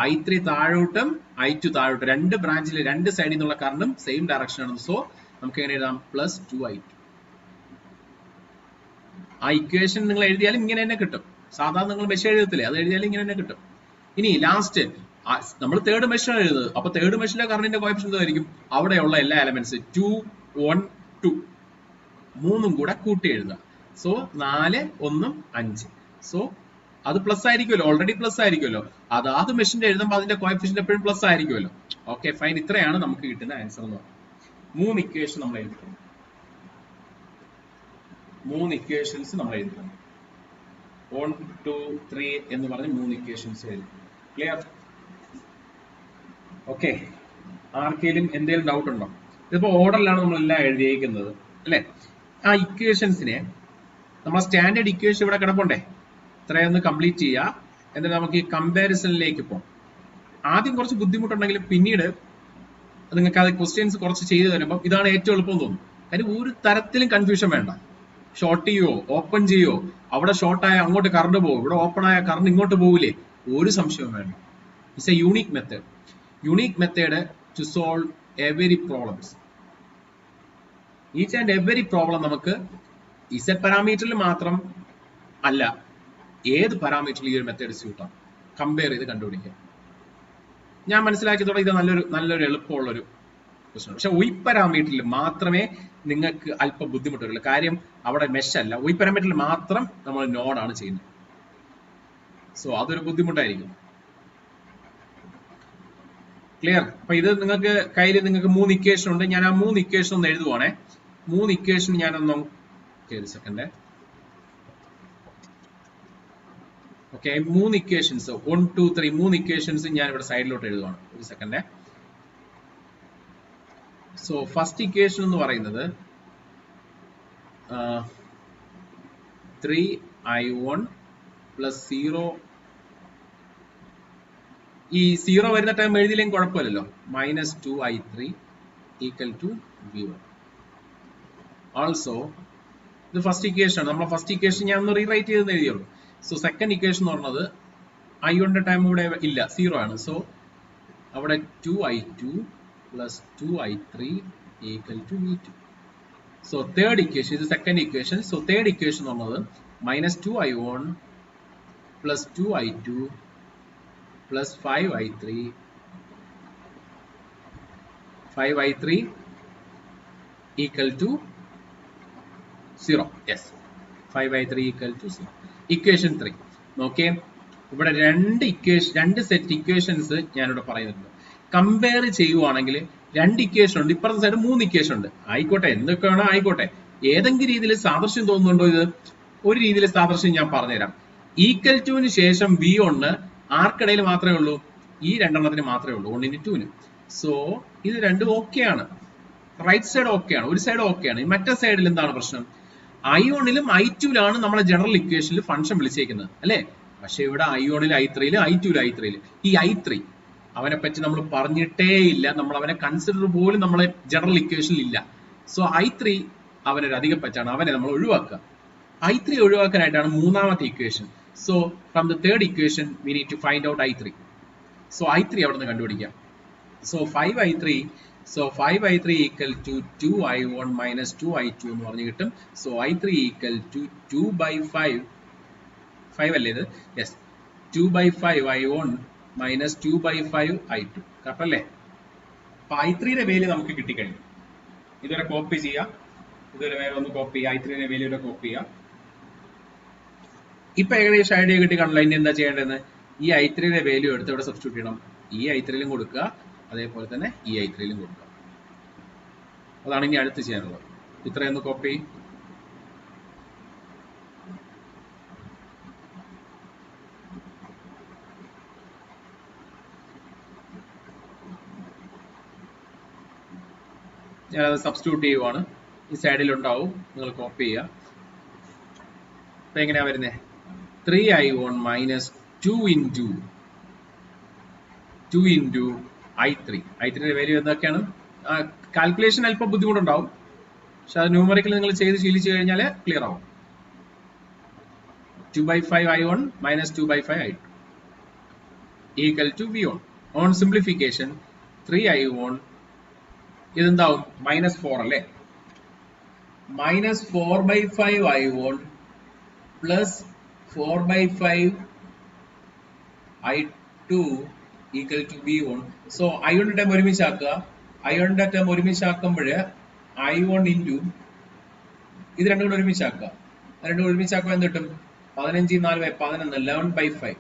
I3 താഴോട്ടും I2 താഴോട്ടും, രണ്ട് ബ്രാഞ്ചിൽ രണ്ട് സൈഡിൽ നിന്നുള്ള കറണ്ടും സെയിം ഡയറക്ഷൻ ആണ്. സോ നമുക്ക് എങ്ങനെ എഴുതാം? +2I2. ആ ഇക്വേഷൻ നിങ്ങൾ എഴുതിയാലും ഇങ്ങനെ തന്നെ കിട്ടും. സാധാരണ നിങ്ങൾ മെഷീൻ എഴുതത്തില്ലേ, അത് എഴുതിയാലും ഇങ്ങനെ തന്നെ കിട്ടും. ഇനി ലാസ്റ്റ് നമ്മൾ തേർഡ് മെഷീൻ എഴുതുന്നത്. അപ്പൊ തേർഡ് മെഷീനിലെ കറണ്ടിന്റെ കോഎഫിഷ്യന്റ് എന്തായിരിക്കും? അവിടെയുള്ള എല്ലാ എലമെന്റ്സ് 2, 1 2 മൂന്നും കൂടെ കൂട്ടി എഴുതുക. സോ 4 1 5. സോ അത് പ്ലസ് ആയിരിക്കുമല്ലോ, ഓൾറെഡി പ്ലസ് ആയിരിക്കുമല്ലോ. അതാത് മെഷീന്റെ എഴുതുമ്പോൾ അതിന്റെ കോഎഫിഷ്യന്റ് എപ്പോഴും പ്ലസ് ആയിരിക്കുമല്ലോ. Okay fine. ഇത്രയാണ് നമുക്ക് കിട്ടുന്ന ആൻസർ എന്ന് പറയുന്നത്. 3 ഇക്വേഷൻ നമ്മൾ എഴുതിയിട്ടുണ്ട്. 3 ഇക്വേഷൻസ് നമ്മൾ എഴുതിയിട്ടുണ്ട്. 1 2 3 എന്ന് പറഞ്ഞ് 3 ഇക്വേഷൻസ് എഴുതി. ക്ലിയർ? ഓക്കെ. ആർക്കെങ്കിലും എന്തെങ്കിലും ഡൗട്ട് ഉണ്ടോ? ഇതിപ്പോ ഓർഡറിലാണ് നമ്മളെല്ലാം എഴുതിയിരിക്കുന്നത് അല്ലെ? ആ ഇക്വേഷൻസിനെ നമ്മളെ സ്റ്റാൻഡേർഡ് ഇക്വേഷൻ ഇവിടെ കിടപ്പുണ്ടേ, ഇത്രയൊന്ന് കംപ്ലീറ്റ് ചെയ്യുക. എന്നിട്ട് നമുക്ക് ഈ കമ്പാരിസണിലേക്ക് പോകാം. ആദ്യം കുറച്ച് ബുദ്ധിമുട്ടുണ്ടെങ്കിലും പിന്നീട് നിങ്ങൾക്ക് അത് ക്വസ്റ്റ്യൻസ് കുറച്ച് ചെയ്തു തരുമ്പോൾ ഇതാണ് ഏറ്റവും എളുപ്പം തോന്നും. കാര്യം ഒരു തരത്തിലും കൺഫ്യൂഷൻ വേണ്ട. ഷോർട്ട് ചെയ്യോ ഓപ്പൺ ചെയ്യോ, അവിടെ ഷോർട്ടായ അങ്ങോട്ട് കറണ്ട് പോകും, ഇവിടെ ഓപ്പൺ ആയ കറണ്ട് ഇങ്ങോട്ട് പോകില്ലേ, ഒരു സംശയവും വേണ്ട. It's a unique method. Unique method to solve every problems. Each and every problem നമുക്ക് ഇസഡ് പാരാമീറ്ററിൽ മാത്രം അല്ല, ഏത് പാരാമീറ്ററിൽ ഈ ഒരു മെത്തേഡ് സ്യൂട്ടാണ് കമ്പയർ ചെയ്ത് കണ്ടുപിടിക്കുക. ഞാൻ മനസ്സിലാക്കിയതോടെ ഇത് നല്ലൊരു എളുപ്പമുള്ളൊരു പ്രശ്നമാണ്. പക്ഷെ Y പാരാമീറ്ററിൽ മാത്രമേ നിങ്ങൾക്ക് അല്പം ബുദ്ധിമുട്ട് വരുള്ളൂ. കാര്യം അവിടെ മെഷ് അല്ല, Y പാരാമീറ്ററിൽ മാത്രം നമ്മൾ നോഡാണ് ചെയ്യുന്നത്. സോ അതൊരു ബുദ്ധിമുട്ടായിരിക്കും. ക്ലിയർ? അപ്പൊ ഇത് നിങ്ങൾക്ക് കയ്യിൽ നിങ്ങൾക്ക് 3 ഇക്വേഷൻ ഉണ്ട്. ഞാൻ ആ 3 ഇക്വേഷൻ ഒന്ന് എഴുതുവാണേ. 3 ഇക്വേഷൻ ഞാനൊന്ന് ഒരു സെക്കൻഡ്. ഓക്കെ, 3 ഇക്വേഷൻസ് 1 2 3 3 ഇക്വേഷൻസ് ഞാൻ ഇവിടെ സൈഡിലോട്ട് എഴുതുവാണ്. ഒരു സെക്കൻഡ്. സോ ഫസ്റ്റ് ഇക്വേഷൻ എന്ന് പറയുന്നത് 3i1 പ്ലസ് 0. ഈ 0 വരുന്ന ടൈം എഴുതിയില്ലെങ്കിൽ കുഴപ്പമില്ലല്ലോ. Minus 2i3 equal to v1. Also ഇത് ഫസ്റ്റ് ഇക്വേഷൻ ആണ്. നമ്മളെ ഫസ്റ്റ് ഇക്വേഷൻ ഞാൻ ഒന്ന് റീറൈറ്റ് ചെയ്തെന്ന് എഴുതിയുള്ളൂ. സോ സെക്കൻഡ് ഇക്വേഷൻ എന്ന് പറഞ്ഞത് i1 ടൈം ഇവിടെ ഇല്ല, 0 ആണ്. സോ അവിടെ 2i2 plus 2i3 equal to v2. So third equation, ഇത് second equation. So third equation എന്ന് പറഞ്ഞത് minus 2i1 plus 2i2 plus 5i3 equal to 0. Yes, 5i3 equal to 0. Equation 3 നോക്കിയേ. ഇവിടെ രണ്ട് സെറ്റ് ഇക്വേഷൻസ് ഞാനിവിടെ പറയുന്നുണ്ട്. കമ്പയർ ചെയ്യുവാണെങ്കിൽ 2 ഇക്വേഷൻ ഉണ്ട്, ഇപ്പുറത്തെ സൈഡ് 3 ഇക്വേഷൻ ഉണ്ട്. ആയിക്കോട്ടെ, എന്തൊക്കെയാണോ ആയിക്കോട്ടെ. ഏതെങ്കിലും രീതിയിൽ സാദൃശ്യം തോന്നുന്നുണ്ടോ? ഇത് ഒരു രീതിയിൽ സാദൃശ്യം ഞാൻ പറഞ്ഞുതരാം. ഈക്വൽ ടുവിന് ശേഷം v1 ആർക്കിടയിൽ മാത്രമേ ഉള്ളൂ? ഈ രണ്ടെണ്ണത്തിന് മാത്രമേ ഉള്ളൂ, 1 നും 2 നും. സോ ഇത് രണ്ടും ഓക്കെയാണ്. റൈറ്റ് സൈഡ് ഓക്കെയാണ്, ഒരു സൈഡ് ഓക്കെയാണ്. മറ്റേ സൈഡിൽ എന്താണ് പ്രശ്നം? i1ലും i2ലാണ് നമ്മളെ ജനറൽ ഇക്വേഷനിൽ ഫംഗ്ഷൻ വിളിച്ചേക്കുന്നത് അല്ലെ? പക്ഷെ ഇവിടെ i1ൽ i3ല് i2ൽ i3ല് ഈ i3 അവനെ പറ്റി നമ്മൾ പറഞ്ഞിട്ടേ ഇല്ല. നമ്മൾ അവനെ കൺസിഡർ പോലും നമ്മളെ ജനറൽ ഇക്വേഷനിൽ ഇല്ല. സോ i3 അവനൊരു അധികം പറ്റാണ്, അവനെ നമ്മൾ ഒഴിവാക്കുക. i3 ഒഴിവാക്കാനായിട്ടാണ് മൂന്നാമത്തെ equation. So from the third equation we need to find out i3. So i3 അവിടെ നിന്ന് കണ്ടുപിടിക്കാം. So 5i3 equal to 2i1 minus 2i2 എന്ന് പറഞ്ഞു കിട്ടും. സോ i3 equal to 2/5 അല്ലേ ഇത്? Yes, 2/5i1 minus 2/5i2. Correct അല്ലേ? അപ്പൊ i3യുടെ വാല്യൂ നമുക്ക് കിട്ടിക്കഴിഞ്ഞു. ഇതുവരെ കോപ്പി ചെയ്യാം, ഇതുവരെ വേറെ ഒന്ന് കോപ്പി ചെയ്യാം, i3യുടെ വാല്യൂ കോപ്പി ചെയ്യാം. ഇപ്പൊ ഏകദേശം ഐഡിയ കിട്ടി കാണല്ലോ. ഇനി എന്താ ചെയ്യേണ്ടതെന്ന്? ഈ i3യുടെ വാല്യൂ എടുത്ത് ഇവിടെ സബ്സ്റ്റിറ്റ്യൂട്ട് ചെയ്യണം. ഈ i3യിലും കൊടുക്കുക, അതേപോലെ തന്നെ ഈ i3യിലും കൊടുക്കുക. അതാണ് ഇനി അടുത്ത് ചെയ്യാനുള്ളത്. ഇത്രയൊന്ന് കോപ്പി. ഞാനത് സബ്സ്റ്റിറ്റ്യൂട്ട് ചെയ്യുവാണ്. ഈ സൈഡിൽ ഉണ്ടാവും, നിങ്ങൾ കോപ്പി ചെയ്യുക. അപ്പൊ എങ്ങനെയാ വരുന്നത്? 3i1 minus 2 into i3യുടെ വാല്യൂ എന്തൊക്കെയാണ്? കാൽക്കുലേഷൻ അല്പം ബുദ്ധിമുട്ടുണ്ടാവും, പക്ഷെ അത് ന്യൂമറിക്കൽ നിങ്ങൾ ചെയ്ത് ശീലിച്ചു കഴിഞ്ഞാൽ ക്ലിയർ ആവും. 2/5i1 minus 2/5i2 equal to v1. On simplification 3i1 ഇതെന്താവും? -4 അല്ലേ? -4/5i1 plus 4/5i2 equal to v1. സോ i1 ടൈം ഒരുമിച്ചാക്കുക. i1 ടൈം ഒരുമിച്ചാക്കുമ്പോൾ I1 ഇൻറ്റു ഇത് രണ്ടും കൂടെ ഒരുമിച്ചാക്കുക. രണ്ടും ഒരുമിച്ചാക്കുക എന്ത് കിട്ടും? 15 4 11 11/5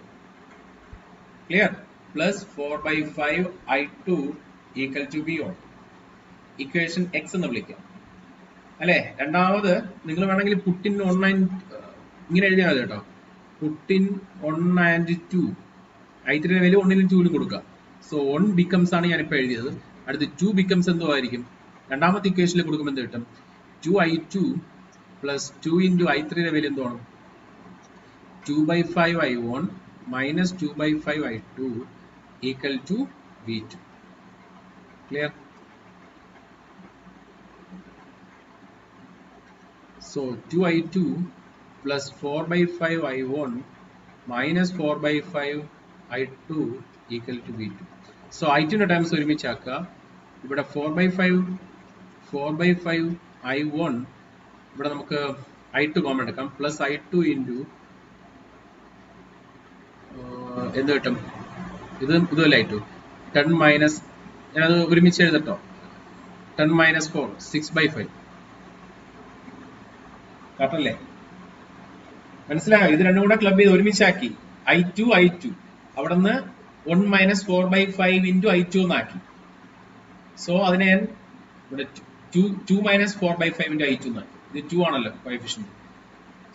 clear plus 4/5 I2 equal to V1. Equation X എന്ന് വിളിക്കാം അല്ലെ. രണ്ടാമത് നിങ്ങൾ വേണമെങ്കിൽ പുട്ടിൻ 1 ഇങ്ങനെ എഴുതിയാൽ മതി കേട്ടോ. പുട്ടിൻ 1 and 2 I3 വാല്യൂ 1 ലും 2 ലും കൊടുക്കുക. സോ 1 ബിക്കംസ് ആണ് ഞാനിപ്പോൾ എഴുതിയത്. അടുത്ത് 2 ബിക്കംസ് എന്തോ ആയിരിക്കും. രണ്ടാമത്തെ ഇക്വേഷനിൽ കൊടുക്കുമ്പോൾ എന്ത് കിട്ടും? 2I2 plus 2 into I3 value എന്തോ ആണ്? 2/5 I1 minus 2/5 I2 equal to V2. Clear? So 2I2 plus 4/5 I1 minus 4/5 I2 equal to V2. So I2 ന്റെ ടൈംസ് ഒരുമിച്ചാക്കുക. ഇവിടെ 4/5 I1 ഇവിടെ നമുക്ക് I2 കോമൺ എടുക്കാം പ്ലസ് I2 ഇൻറ്റു എന്ത് കിട്ടും? ഇതുമല്ല I2 10 മൈനസ് ഞാനത് ഒരുമിച്ച് എഴുതട്ടോ. 10 മൈനസ് 4 6/5 കറക്റ്റല്ലേ? മനസ്സിലായോ? ഇത് രണ്ടും കൂടെ ക്ലബ് ചെയ്ത് ഒരുമിച്ചാക്കി. I2 അവിടെ നിന്ന് 1 മൈനസ് 4/5 ഇൻറ്റു I2 എന്നാക്കി. സോ അതിനെ ഞാൻ ഇവിടെ 2 മൈനസ് 4/5 ഇൻറ്റു I2 എന്നാക്കി. ഇത് 2 ആണല്ലോ കോഎഫിഷ്യന്റ്.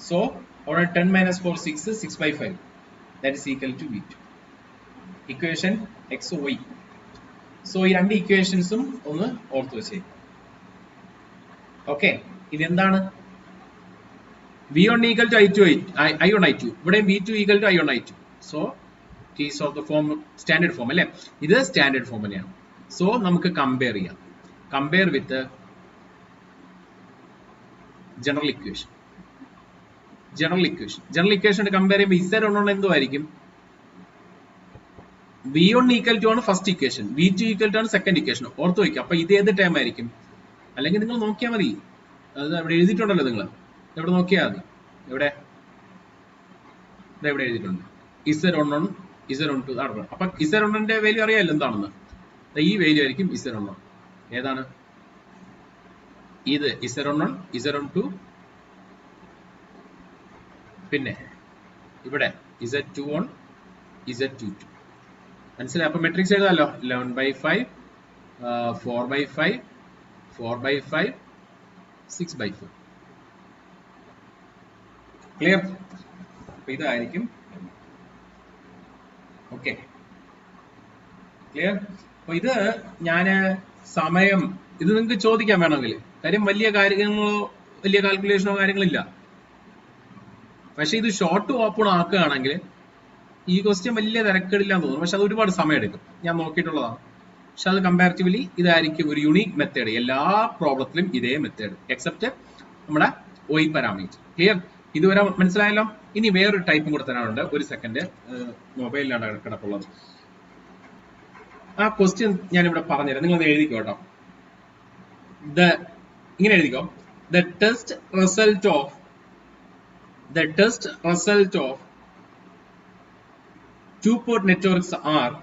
സോ അവിടെ 10 minus 4 6/5 that is equal to V2. Equation X Y. So ഈ രണ്ട് ഇക്വേഷൻസും ഒന്ന് ഓർത്ത് വെച്ചേ. ഓക്കെ, ഇതെന്താണ്? V1 equal to I1 I2. ഇവിടെ V2 equal to I1 I2. So it is of the form standard form അല്ലേ? ഇത് സ്റ്റാൻഡേർഡ് ഫോർമുലയാണ്. സോ നമുക്ക് കമ്പയർ ചെയ്യാം. കമ്പയർ വിത്ത് general equation. General equation compare ചെയ്യുമ്പോൾ Z1 എന്തുമായിരിക്കും? V1 equal to ആണ് first equation, V2 equal to ആണ് second equation. ഓർത്ത് വയ്ക്കുക. അപ്പൊ ഇത് ഏത് ടൈം ആയിരിക്കും? അല്ലെങ്കിൽ നിങ്ങൾ നോക്കിയാൽ മതി. അത് അവിടെ എഴുതിയിട്ടുണ്ടല്ലോ നിങ്ങൾ. എവിടെ നോക്കിയാൽ മതി. എവിടെ എഴുതിയിട്ടുണ്ട്? Z11 Z12 ആണ്. അപ്പൊ Z1ന്റെ വാല്യൂ അറിയാമല്ലോ എന്താണെന്ന്. ഈ വാല്യൂ ആയിരിക്കും Z11. ഏതാണ് ഇത്? Z11 Z12 പിന്നെ ഇവിടെ Z21 Z22. മനസ്സിലായി? അപ്പൊ മെട്രിക്സ് എഴുതാമല്ലോ. 11/5 4/5 4/5 6/4. ക്ലിയർ? അപ്പൊ ഇതായിരിക്കും. Okay, clear? അപ്പൊ ഇത് ഞാന് സമയം ഇത് നിങ്ങൾക്ക് ചോദിക്കാൻ വേണമെങ്കിൽ, കാര്യം വലിയ കാര്യങ്ങളോ വലിയ കാൽക്കുലേഷനോ കാര്യങ്ങളില്ല. പക്ഷെ ഇത് ഷോർട്ട് ഓപ്പൺ ആക്കുകയാണെങ്കിൽ ഈ ക്വസ്റ്റ്യൻ വലിയ തിരക്കേടില്ലാന്ന് തോന്നുന്നു. പക്ഷെ അത് ഒരുപാട് സമയം എടുക്കും. ഞാൻ നോക്കിയിട്ടുള്ളതാണ്. പക്ഷെ അത് കമ്പാരിറ്റീവ്ലി ഇതായിരിക്കും ഒരു യുണീക് മെത്തേഡ്. എല്ലാ പ്രോബ്ലത്തിലും ഇതേ മെത്തേഡ് എക്സെപ്റ്റ് നമ്മുടെ OI പാരാമീറ്റർ. ക്ലിയർ? ഇതുവരെ മനസ്സിലായല്ലോ. ഇനി വേറൊരു ടൈപ്പും കൂടെ തരാനുണ്ട്. ഒരു സെക്കൻഡ്, മൊബൈലിലാണ് കിടപ്പുള്ളത്. ആ ക്വസ്റ്റ്യൻ ഞാൻ ഇവിടെ പറഞ്ഞുതരാം. നിങ്ങൾ എഴുതിക്കോ കേട്ടോ. ഇങ്ങനെ എഴുതിക്കോ. The test result of two-port networks are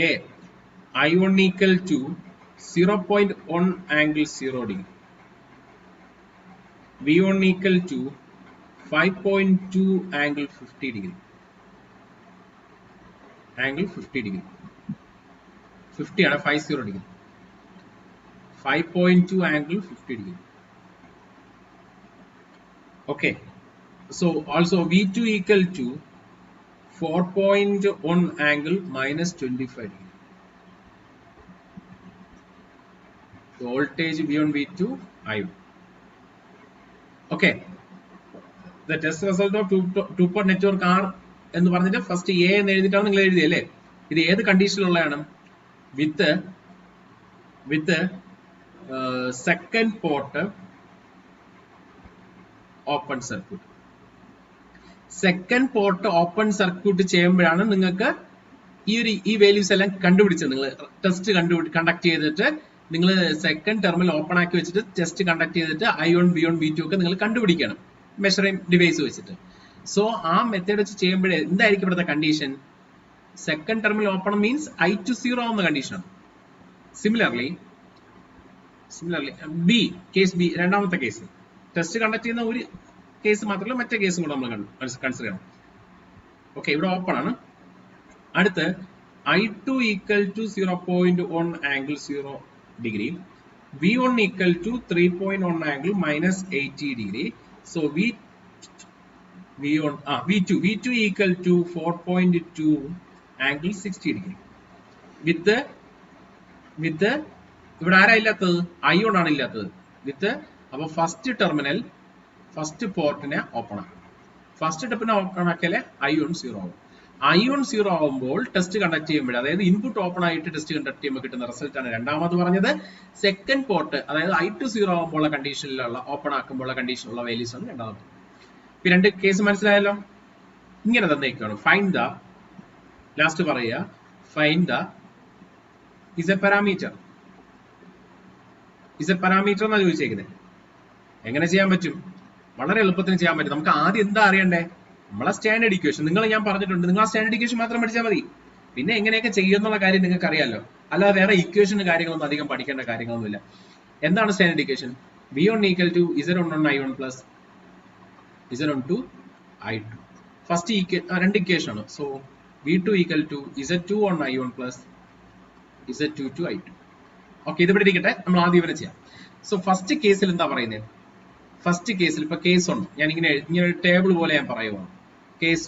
A I1 equal to 0.1 angle 0 degree, V1 equal to 5.2 angle 50 degree. 50 ആണ് 50 degree. 5.2 angle 50 degree. Okay. So also V2 equal to 4.1 angle minus 25 degree. So voltage V1 V2 I1. Okay. The test result of two-port network R എന്ന് പറഞ്ഞിട്ട് first A എന്ന് എഴുതിയിട്ടാണ് നിങ്ങൾ എഴുതിയല്ലേ. ഇത് ഏത് കണ്ടീഷനിലുള്ളതാണ്? With second port open circuit. Second port open circuit ചെയ്യുമ്പോഴാണ് നിങ്ങൾക്ക് ഈ വാല്യൂസ് എല്ലാം കണ്ടുപിടിച്ചത്. നിങ്ങൾ ടെസ്റ്റ് കണ്ടക്ട് ചെയ്തിട്ട് നിങ്ങൾ സെക്കൻഡ് ടെർമിനൽ ഓപ്പൺ ആക്കി വെച്ചിട്ട് ടെസ്റ്റ് കണ്ടക്ട് ചെയ്തിട്ട് I1 V1 V2 ഒക്കെ നിങ്ങൾ കണ്ടുപിടിക്കണം. മെഷറിംഗ് ഡിവൈസ് വെച്ചിട്ട്. സോ ആ മെത്തേഡ് വെച്ച് ചെയ്യുമ്പോഴേ എന്തായിരിക്കും ഇവിടുത്തെ condition? Second terminal open means I to 0 ആവുന്ന കണ്ടീഷനാണ്. സിമിലർലി ബി കേസ് ബി, രണ്ടാമത്തെ കേസ് ടെസ്റ്റ് കണ്ടക്ട് ചെയ്യുന്ന ഒരു കേസ് മാത്രമല്ല മറ്റേ കേസും കൂടെ നമ്മൾ കൺസിഡർ ചെയ്യണം. ഓക്കെ, ഇവിടെ ഓപ്പൺ ആണ്. അടുത്ത് I2 equal to 0.1 angle 0 degree, V1 equal to 3.1 angle minus 80 degree. So V2 equal to 4.2 angle 60 degree. With ഇവിടെ ആരാ ഇല്ലാത്തത്? I1 ആണ് ഇല്ലാത്തത്. അപ്പൊ ഫസ്റ്റ് പോർട്ടിനെ ഓപ്പൺ ആക്കും. ഫസ്റ്റ് ടെപ്പിനെ ഓപ്പൺ ആക്കിയാലേ I1 0 ആവും. I1 0 ആവുമ്പോൾ ടെസ്റ്റ് കണ്ടക്ട് ചെയ്യുമ്പോൾ, അതായത് ഇൻപുട്ട് ഓപ്പൺ ആയിട്ട് ടെസ്റ്റ് കണ്ടക്ട് ചെയ്യുമ്പോൾ കിട്ടുന്ന റിസൾട്ട് ആണ് രണ്ടാമത് പറഞ്ഞത്. സെക്കൻഡ് പോർട്ട്, അതായത് I2 0 ആവുമ്പോൾ കണ്ടീഷനിലുള്ള ഓപ്പൺ ആക്കുമ്പോൾ കണ്ടീഷനുള്ള വാല്യൂസ് ആണ് രണ്ടാമത്. ഇപ്പൊ രണ്ട് കേസ് മനസ്സിലായല്ലോ. ഇങ്ങനെ തന്നേക്കാണ്. ഫൈൻഡ് ദ, ലാസ്റ്റ് പറയുക, find the is A parameter. Is A parameter എന്നാണ് ചോദിച്ചേക്കുന്നത്. എങ്ങനെ ചെയ്യാൻ പറ്റും? വളരെ എളുപ്പത്തിന് ചെയ്യാൻ പറ്റും. നമുക്ക് ആദ്യം എന്താ അറിയണ്ടേ? നമ്മളെ സ്റ്റാൻഡേർഡ് ഇക്വേഷൻ ഞാൻ പറഞ്ഞിട്ടുണ്ട്. നിങ്ങൾ ആ സ്റ്റാൻഡേർഡ് ഇക്വേഷൻ മാത്രം പഠിച്ചാൽ മതി. പിന്നെ എങ്ങനെയൊക്കെ ചെയ്യുന്നുള്ള കാര്യം നിങ്ങൾക്ക് അറിയാലോ. അല്ലാതെ വേറെ ഇക്വേഷന് കാര്യങ്ങളൊന്നും അധികം പഠിക്കേണ്ട കാര്യങ്ങളൊന്നുമില്ല. എന്താണ് standard equation? V1 equal to Z11 I1 plus Z12 I2. First രണ്ട് ഇക്വേഷൻ ആണ്. So V2 equal to Z21 I1 plus Z22 I2. Okay, ഇത് ഇവിടെ ഇരിക്കട്ടെ. നമ്മൾ ആദ്യം ഇവരെ ചെയ്യാം. സോ ഫസ്റ്റ് കേസിൽ എന്താ പറയുന്നത്? ഫസ്റ്റ് കേസിൽ ഇപ്പൊ കേസ് ഓൺ, ഞാൻ ഇങ്ങനെ ഒരു ടേബിൾ പോലെ ഞാൻ പറയുവാണ്. കേസ്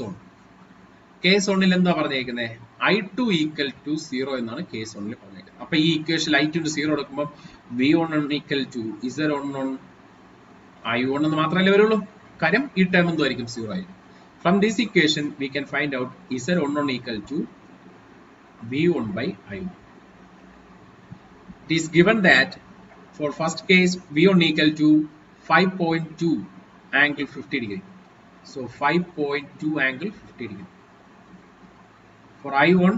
ഓണിൽ എന്താ പറഞ്ഞേക്കുന്നത്? I2 equal to 0 എന്നാണ് കേസ് ഓണിൽ പറഞ്ഞേക്കുന്നത്. അപ്പൊ ഈ ഇക്വേഷൻ I2 to 0 എടുക്കുമ്പോൾ V1 equal to Z11 I1 എന്ന് മാത്രമല്ലേ വരുള്ളൂ. കാര്യം ഈ ടേം എന്തായിരിക്കും? 0 ആയിരിക്കും. From this equation we can find out Z11 equal to V1 by I1. It is given that for first case V1 equal to 5.2 angle 50 degree. So 5.2 angle 50 degree. For I1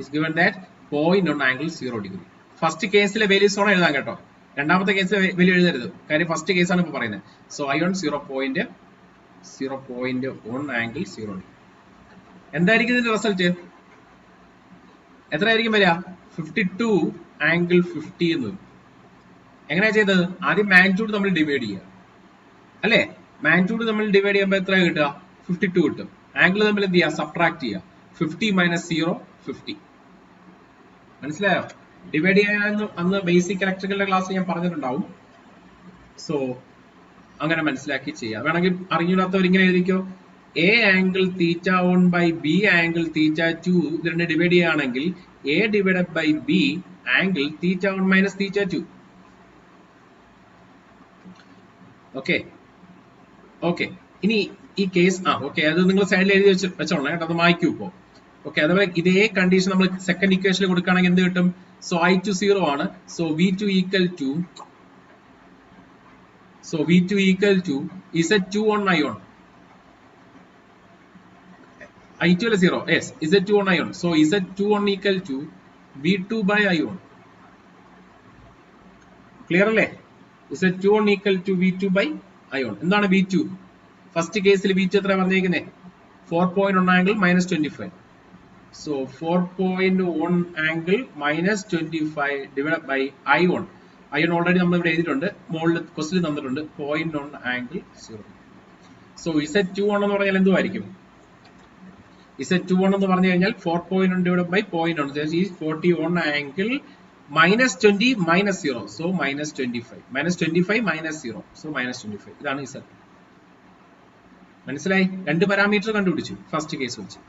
is given that 0.1 angle 0 degree. First കേസിലെ values ആണ് എഴുതാൻ കേട്ടോ. രണ്ടാമത്തെ കേസിലെ value എഴുതരുത്. കാര്യം first കേസാണ് ഇപ്പൊ പറയുന്നത്. So I1 0.1 angle 0 degree. എന്തായിരിക്കും ഇതിന്റെ റിസൾട്ട്? എത്രയായിരിക്കും വരിക? 52 angle 50 എന്ന് വരും. എങ്ങനെയാ ചെയ്തത്? ആദ്യം മാഗ്നിറ്റ്യൂഡ് നമ്മൾ ഡിവൈഡ് ചെയ്യുക അല്ലേ? മാഗ്നിറ്റ്യൂഡ് നമ്മൾ ഡിവൈഡ് ചെയ്യുമ്പോൾ എത്ര കിട്ടുക? 52 കിട്ടും. ആംഗിൾ തമ്മിൽ എന്ത് ചെയ്യുക? സബ്ട്രാക്ട് ചെയ്യുക. 50 minus 0 50. മനസ്സിലായോ? ഡിവൈഡ് ചെയ്യാൻ അന്ന് ബേസിക് ഇലക്ട്രിക്കലിന്റെ ക്ലാസ് ഞാൻ പറഞ്ഞിട്ടുണ്ടാവും. സോ അങ്ങനെ മനസ്സിലാക്കി ചെയ്യാം. വേണമെങ്കിൽ അറിഞ്ഞില്ലാത്തവർ ഇങ്ങനെ എഴുതിക്കോ. A angle θ1 by B angle θ2 ഇത് രണ്ട് ഡിവൈഡ് ചെയ്യുകയാണെങ്കിൽ A divided by B angle θ1 minus θ2. Okay. ഇനി ഈ കേസ് ഓക്കെ, അത് നിങ്ങൾ സൈഡിൽ എഴുതി വെച്ചോളാം കേട്ടോ. അത് മായ്ക്കൂ ഇപ്പോ. ഓക്കെ, അതുപോലെ ഇതേ കണ്ടീഷൻ നമ്മൾ സെക്കൻഡ് ഇക്വേഷനിൽ കൊടുക്കുകയാണെങ്കിൽ എന്ത് കിട്ടും? സോ I2 0 ആണ്. So V2 equal to Z21 I1. I2 അല്ല 0. Yes, Z21 I1. So Z21 equal to V2 by I1. Clear അല്ലേ? Z21 equal to V2 by I1. എന്താണ് V2? ഫസ്റ്റ് കേസിൽ V2 എത്ര പറഞ്ഞേക്കുന്നത്? 4.1 angle minus 25. So 4.1 angle minus 25 divide by I1. I1 already നമ്മൾ ഇവിടെ എഴുതിയിട്ടുണ്ട്. മുകളിൽ ക്വസ്റ്റ്യൻ തന്നിട്ടുണ്ട് 0.1 ആംഗിൾ 0. സോ Z21 എന്ന് പറഞ്ഞാൽ എന്തുമായിരിക്കും? Z21 എന്ന് പറഞ്ഞു കഴിഞ്ഞാൽ 4.1 divide by 0.1 41 angle minus 20 minus 0. So minus 25. Minus 25 minus 0. So minus 25. ഇതാണ് Z. മനസ്സിലായി? രണ്ട് പാരാമീറ്റർ കണ്ടുപിടിച്ചു ഫസ്റ്റ് കേസ് വെച്ച്.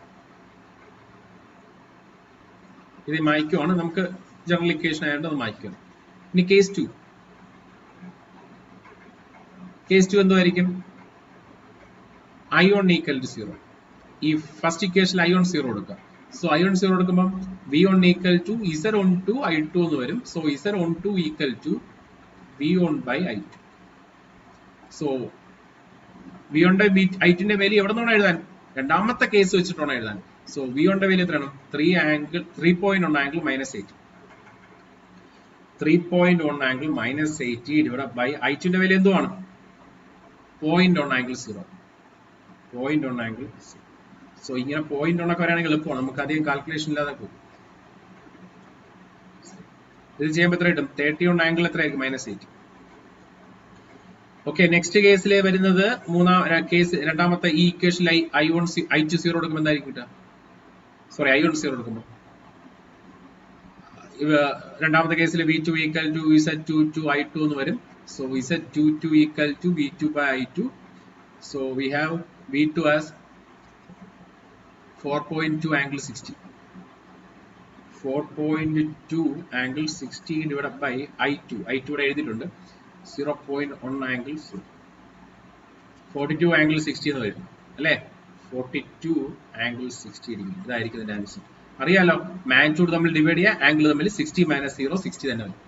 ഇത് മായ്ക്കുവാണ്. നമുക്ക് ജനറൽ ഇക്വേഷൻ ആയതുകൊണ്ട് അത് മായ്ക്കണം. ഇനി കേസ് 2. കേസ് 2 എന്തായിരിക്കും? I1 equal to 0. ഈ ഫസ്റ്റ് ഇക്വേഷനിൽ I1 0 കൊടുക്കുക. സോ I1 0 എടുക്കുമ്പോൾ V1 equal to Z12 I2 എന്ന് വരും. So Z12 equal to V1 by I2. So V1 I2 ന്റെ വാല്യൂ എവിടെ നിന്നാണ് എഴുതാൻ? രണ്ടാമത്തെ കേസ് വെച്ചിട്ടാണ് എഴുതാൻ. സോ V1 ന്റെ വാല്യൂ എത്രയാണ്? 3.1 angle minus 80. 3.1 angle minus 80 divide by I2 ന്റെ വാല്യൂ എന്തുവാണ്? Point one angle 0. Point one angle. So ഇങ്ങനെ പോയിന്റ് ഓൺ ഒക്കെ വരാണെങ്കിൽ എളുപ്പമാണ്, നമുക്ക് അധികം കാൽക്കുലേഷൻ ഇല്ലാതെ പോകും. ഇത് ചെയ്യുമ്പോൾ എത്ര കിട്ടും? 30 ഓൺ ആംഗിൾ എത്രയായിരിക്കും? -8. ഓക്കെ, നെക്സ്റ്റ് കേസിൽ വരുന്നത് രണ്ടാമത്തെ ഈ ഇക്വേഷനിൽ I20 കൊടുക്കുമ്പോൾ എന്തായിരിക്കും കിട്ടുക? സോറി, I10 കൊടുക്കുമ്പോൾ രണ്ടാമത്തെ കേസിൽ V2 equal to Z22 I2 എന്ന് വരും. So Z22 equal to V2 by I2. So we have V2 as 4.2 angle 60. 4.2 angle 60 divided by I2. I2 ഇവിടെ എഴുതിയിട്ടുണ്ട് 0.1 ആംഗിൾ 42 ആംഗിൾ 60 എന്ന് വരും അല്ലേ? 42 ആംഗിൾ 60 ഡിഗ്രി. ഇതായിരിക്കും ഇതിന്റെ ആൻസർ. അറിയാലോ, മാഗ്നിറ്റ്യൂഡ് തമ്മിൽ ഡിവൈഡ് ചെയ്യുക, ആംഗിൾ തമ്മിൽ 60 - 0 60 തന്നെ വരും.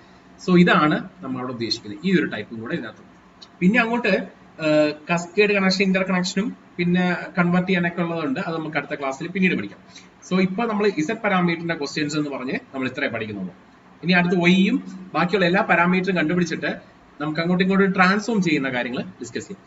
സോ ഇതാണ് നമ്മൾ അവിടെ ഉദ്ദേശിക്കുന്നത്. ഈ ഒരു ടൈപ്പും കൂടെ ഇതിനകത്ത്. പിന്നെ അങ്ങോട്ട് കസ്കേഡ് കണക്ഷൻ, ഇന്റർ കണക്ഷനും പിന്നെ കൺവേർട്ട് ചെയ്യാനൊക്കെ ഉള്ളതുണ്ട്. അത് നമുക്ക് അടുത്ത ക്ലാസ്സിൽ പിന്നീട് പഠിക്കാം. സോ ഇപ്പൊ നമ്മൾ ഇസഡ് പാരാമീറ്ററിന്റെ ക്വസ്റ്റ്യൻസ് എന്ന് പറഞ്ഞ് നമ്മൾ ഇത്രേ പഠിക്കുന്നുള്ളൂ. ഇനി അടുത്ത് വൈയും ബാക്കിയുള്ള എല്ലാ പാരാമീറ്ററും കണ്ടുപിടിച്ചിട്ട് നമുക്ക് അങ്ങോട്ടും ഇങ്ങോട്ടും ട്രാൻസ്ഫോം ചെയ്യുന്ന കാര്യങ്ങൾ ഡിസ്കസ് ചെയ്യാം.